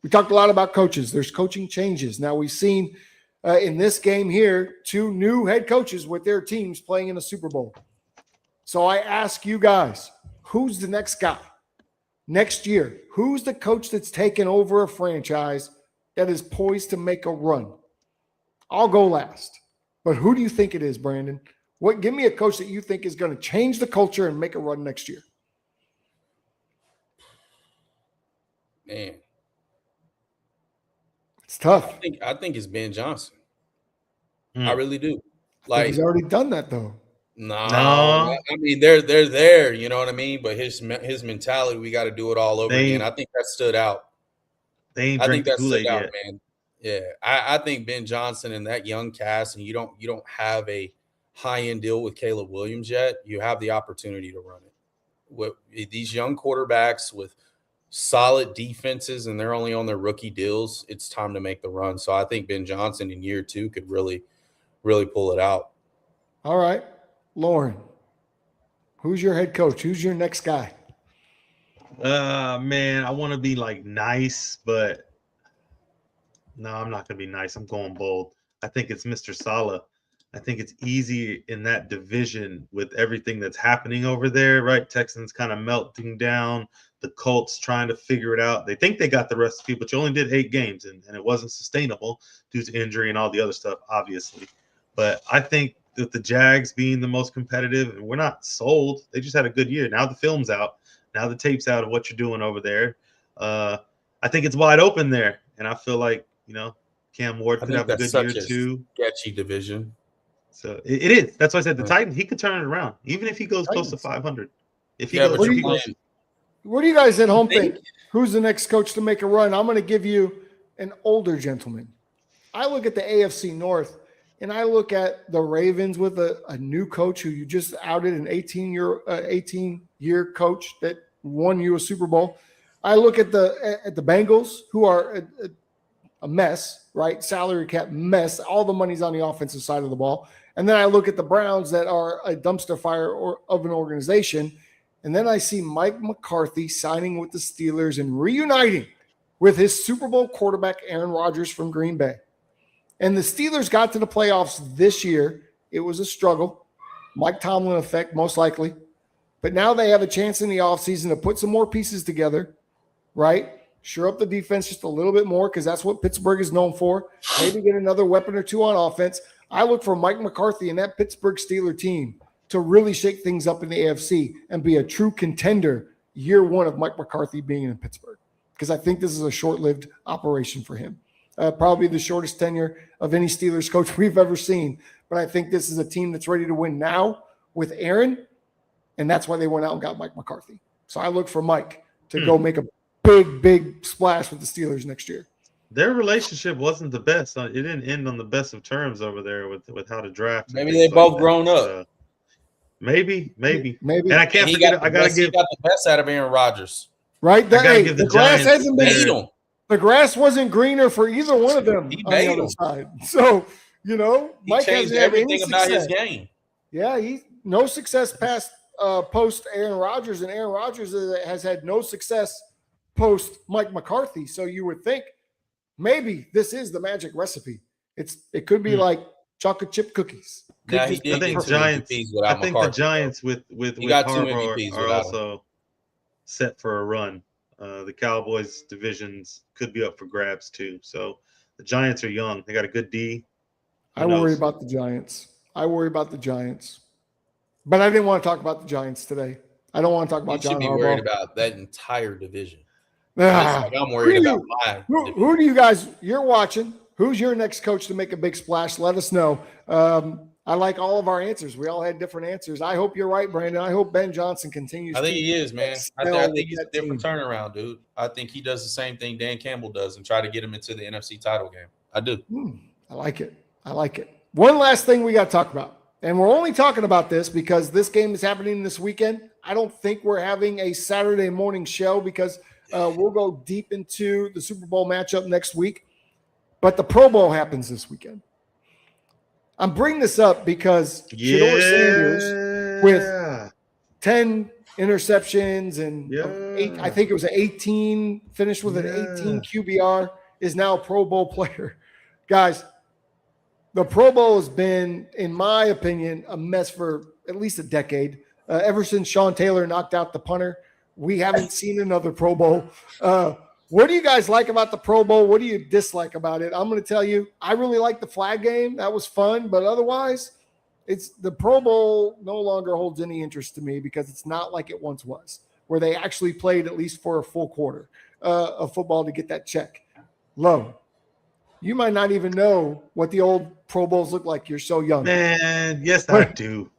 We talked a lot about coaches. There's coaching changes. Now, we've seen in this game here 2 new head coaches with their teams playing in a Super Bowl. So I ask you guys, who's the next guy next year? Who's the coach that's taken over a franchise that is poised to make a run? I'll go last. But who do you think it is, Brandon? Give me a coach that you think is going to change the culture and make a run next year.
Man.
It's tough.
I think it's Ben Johnson. I really do.
Like he's already done that though.
No. I mean they're there. You know what I mean. But his mentality, we got to do it all over again. I think that stood out.
I think that stood out,
man. Yeah, I think Ben Johnson and that young cast, and you don't have a high end deal with Caleb Williams yet. You have the opportunity to run it with these young quarterbacks with solid defenses, and they're only on their rookie deals. It's time to make the run. So I think Ben Johnson in year 2 could really, really pull it out.
All right, Lauren, who's your head coach? Who's your next guy?
Man, I want to be nice, but no, I'm not going to be nice. I'm going bold. I think it's Mr. Saleh. I think it's easy in that division with everything that's happening over there, right? Texans kind of melting down. The Colts trying to figure it out. They think they got the recipe, but you only did 8 games, and it wasn't sustainable due to injury and all the other stuff, obviously. But I think that the Jags being the most competitive, and we're not sold. They just had a good year. Now the film's out. Now the tape's out of what you're doing over there. I think it's wide open there, and I feel like, Cam Ward could have a good year too.
Sketchy division.
So it is. That's why I said the Titans, he could turn it around, even if he goes close to 500. If he goes,
what do you guys at home think? Who's the next coach to make a run? I'm going to give you an older gentleman. I look at the AFC North, and I look at the Ravens with a new coach who you just outed, an 18-year coach that won you a Super Bowl. I look at the Bengals, who are a mess, right? Salary cap mess. All the money's on the offensive side of the ball. And then I look at the Browns that are a dumpster fire of an organization. And then I see Mike McCarthy signing with the Steelers and reuniting with his Super Bowl quarterback, Aaron Rodgers from Green Bay. And the Steelers got to the playoffs this year. It was a struggle. Mike Tomlin effect, most likely. But now they have a chance in the offseason to put some more pieces together, right? Shore up the defense just a little bit more because that's what Pittsburgh is known for. Maybe get another weapon or two on offense. I look for Mike McCarthy and that Pittsburgh Steelers team to really shake things up in the AFC and be a true contender year one of Mike McCarthy being in Pittsburgh, because I think this is a short-lived operation for him. Probably the shortest tenure of any Steelers coach we've ever seen. But I think this is a team that's ready to win now with Aaron, and that's why they went out and got Mike McCarthy. So I look for Mike to go make a big splash with the Steelers next year.
Their relationship wasn't the best. It didn't end on the best of terms over there with how to draft.
Maybe they both grown up.
So, maybe. And I can't forget. I gotta give.
He got the best out of Aaron Rodgers.
Right?
The
grass hasn't been
eaten.
The grass wasn't greener for either one of them
He
on the other side. So, Mike
changed
hasn't had any
everything about his
success.
game.
Yeah, no success past post Aaron Rodgers, and Aaron Rodgers has had no success post Mike McCarthy. So you would think maybe this is the magic recipe. It could be like chocolate chip cookies.
Yeah,
I think the Giants with Harbaugh are also set for a run. The Cowboys divisions could be up for grabs too. So the Giants are young. They got a good D.
I worry about the Giants. But I didn't want to talk about the Giants today. I don't want to talk about John Harbaugh. You should be
worried about that entire division. I'm worried about mine.
Who do you guys – you're watching. Who's your next coach to make a big splash? Let us know. I like all of our answers. We all had different answers. I hope you're right, Brandon. I hope Ben Johnson continues.
I think he is, man. I think he's a different turnaround, dude. I think he does the same thing Dan Campbell does and try to get him into the NFC title game. I do.
I like it. One last thing we got to talk about, and we're only talking about this because this game is happening this weekend. I don't think we're having a Saturday morning show because we'll go deep into the Super Bowl matchup next week. But the Pro Bowl happens this weekend. I'm bringing this up because Shedeur Sanders with 10 interceptions and I think it was an 18, finished with an 18 QBR, is now a Pro Bowl player. Guys, the Pro Bowl has been, in my opinion, a mess for at least a decade. Ever since Sean Taylor knocked out the punter, we haven't seen another Pro Bowl. What do you guys like about the Pro Bowl? What do you dislike about it? I'm going to tell you, I really like the flag game. That was fun. But otherwise, the Pro Bowl no longer holds any interest to me because it's not like it once was, where they actually played at least for a full quarter of football to get that check. Low, you might not even know what the old Pro Bowls look like. You're so young.
Man, yes, I do.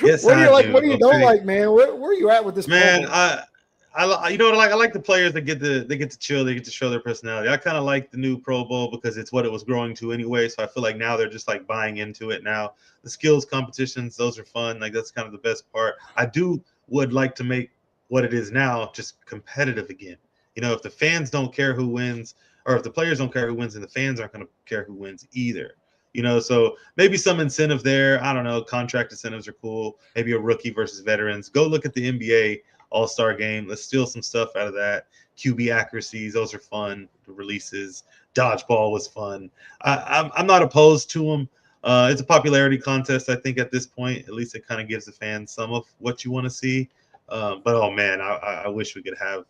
Yes,
what do you like? What do you don't like, man? Where are you at with this?
Man, I you know what I like? I like the players that get to chill, they get to show their personality. I kind of like the new Pro Bowl because it's what it was growing to anyway. So I feel like now they're just like buying into it now. The skills competitions, those are fun. Like that's kind of the best part. I would like to make what it is now just competitive again. If the fans don't care who wins, or if the players don't care who wins, and the fans aren't going to care who wins either. So maybe some incentive there. I don't know. Contract incentives are cool. Maybe a rookie versus veterans. Go look at the NBA All-Star game. Let's steal some stuff out of that. QB accuracies, those are fun. The releases, dodgeball was fun. I'm not opposed to them. It's a popularity contest, I think, at this point. At least it kind of gives the fans some of what you want to see. But oh man, I wish we could have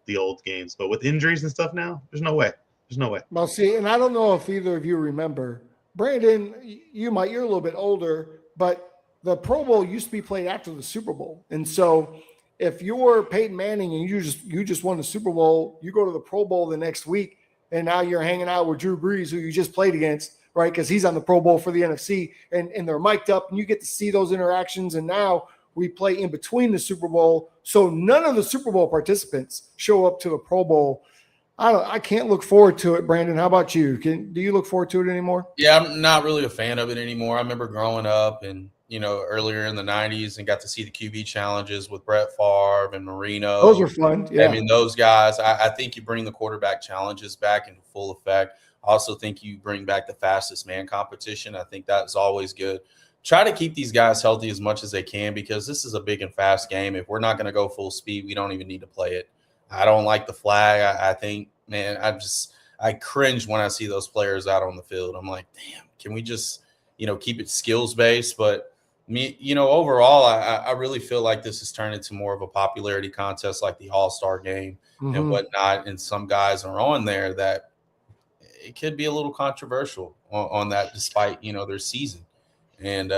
the old games. But with injuries and stuff now, there's no way.
Well, see, and I don't know if either of you remember, Brandon, you're a little bit older, but the Pro Bowl used to be played after the Super Bowl, and so if you're Peyton Manning and you just won the Super Bowl, you go to the Pro Bowl the next week, and now you're hanging out with Drew Brees, who you just played against, right? Because he's on the Pro Bowl for the NFC, and they're mic'd up, and you get to see those interactions. And now we play in between the Super Bowl, so none of the Super Bowl participants show up to the Pro Bowl. I can't look forward to it, Brandon. How about you? Do you look forward to it anymore?
Yeah, I'm not really a fan of it anymore. I remember growing up and earlier in the 90s and got to see the QB challenges with Brett Favre and Marino.
Those were fun. Yeah.
I mean, those guys, I think you bring the quarterback challenges back in full effect. I also think you bring back the fastest man competition. I think that's always good. Try to keep these guys healthy as much as they can because this is a big and fast game. If we're not going to go full speed, we don't even need to play it. I don't like the flag. I think, man, I cringe when I see those players out on the field. I'm like, damn, can we just, keep it skills based? But overall, I really feel like this has turned into more of a popularity contest like the All-Star game and whatnot. And some guys are on there that it could be a little controversial on that despite, their season. And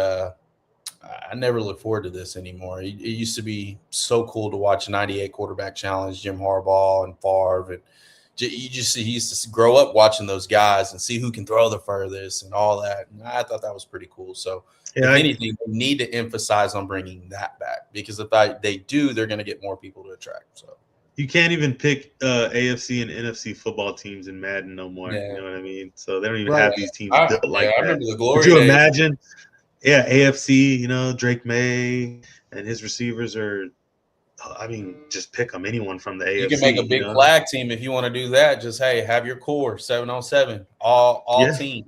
I never look forward to this anymore. It used to be so cool to watch 98 quarterback challenge, Jim Harbaugh and Favre. And you just see, he used to grow up watching those guys and see who can throw the furthest and all that. And I thought that was pretty cool. So if anything, they need to emphasize on bringing that back, because if they do, they're going to get more people to attract. So
you can't even pick AFC and NFC football teams in Madden no more.
Yeah.
You know what I mean? So they don't even have these teams built like
I
that.
remember the glory
Could you
days.
imagine? Yeah, AFC, Drake May and his receivers are, just pick them, anyone from the AFC.
You can make a big flag team if you want to do that. Just, hey, have your core 7-on-7, all teams.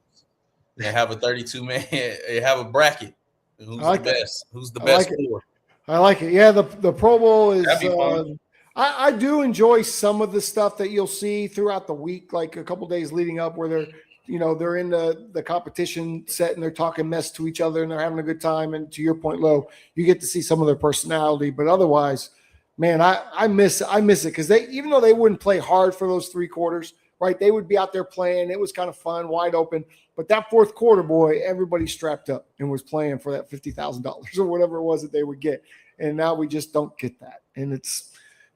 And have a 32-man, have a bracket. Who's the best? Who's the best core?
I like it. Yeah, the Pro Bowl is I do enjoy some of the stuff that you'll see throughout the week, like a couple days leading up, where they're in the competition set and they're talking mess to each other and they're having a good time. And to your point, Lo, you get to see some of their personality. But otherwise, man, I miss it, because even though they wouldn't play hard for those 3 quarters, right? They would be out there playing. It was kind of fun, wide open. But that 4th quarter, boy, everybody strapped up and was playing for that $50,000 or whatever it was that they would get. And now we just don't get that. And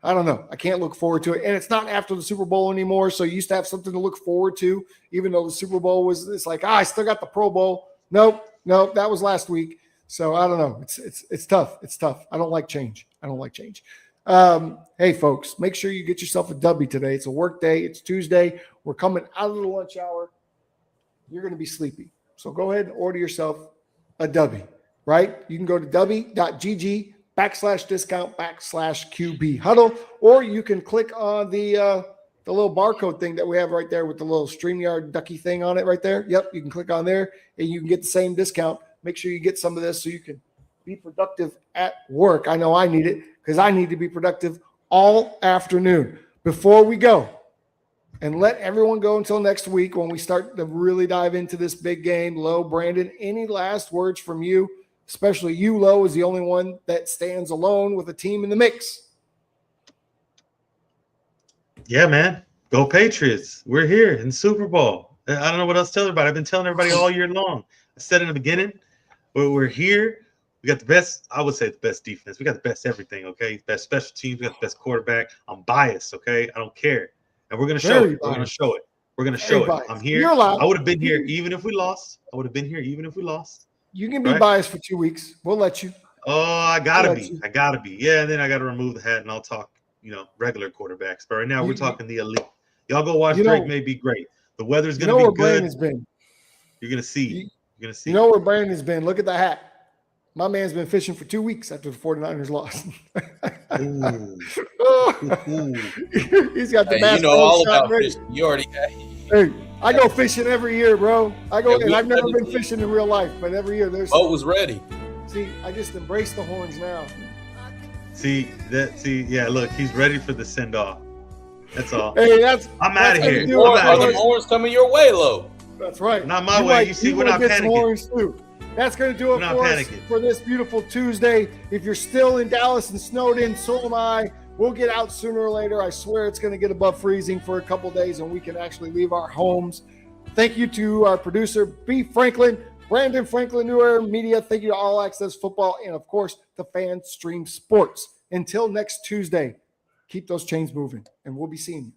I don't know. I can't look forward to it. And it's not after the Super Bowl anymore. So you used to have something to look forward to, even though the Super Bowl it's like, I still got the Pro Bowl. Nope, that was last week. So I don't know. It's tough. It's tough. I don't like change. Hey, folks, make sure you get yourself a W today. It's a work day. It's Tuesday. We're coming out of the lunch hour. You're going to be sleepy. So go ahead and order yourself a W, right? You can go to w.gg/discount/QB Huddle, or you can click on the little barcode thing that we have right there with the little StreamYard ducky thing on it right there. Yep, you can click on there and you can get the same discount. Make sure you get some of this so you can be productive at work. I know I need it, because I need to be productive all afternoon. Before we go and let everyone go until next week when we start to really dive into this big game, Lo, Brandon, any last words from you? Especially you, Lo, is the only one that stands alone with a team in the mix.
Yeah, man. Go Patriots. We're here in Super Bowl. I don't know what else to tell everybody. I've been telling everybody all year long. I said in the beginning, we're here. We got the best, I would say the best defense. We got the best everything, okay? Best special teams. We got the best quarterback. I'm biased, okay? I don't care. And we're going to show it. We're going to show it. We're going to show it. I'm here. I would have been here even if we lost. You can be biased for 2 weeks. We'll let you. Oh, I gotta be. Yeah, and then I gotta remove the hat and I'll talk, regular quarterbacks. But right now we're talking the elite. Y'all go watch Drake May be great. The weather's gonna be good. You're gonna see. You
know where Brandon's been. Look at the hat. My man's been fishing for 2 weeks after the 49ers lost. He's got the
bass. You know all about fishing. You already got.
Hey, I go fishing every year, bro. And I've never been fishing in real life, but every year there's.
Boat was ready.
See, I just embrace the horns now.
Yeah, look, he's ready for the send off. That's all.
Hey,
I'm out of here.
Are the horns coming your way, Lo?
That's right.
Not my way. You see, we're not panicking.
That's going to do it for us for this beautiful Tuesday. If you're still in Dallas and snowed in, so am I. We'll get out sooner or later. I swear it's going to get above freezing for a couple days, and we can actually leave our homes. Thank you to our producer, B. Franklin, Brandon Franklin, New Era Media. Thank you to All Access Football, and, of course, to Fan Stream Sports. Until next Tuesday, keep those chains moving, and we'll be seeing you.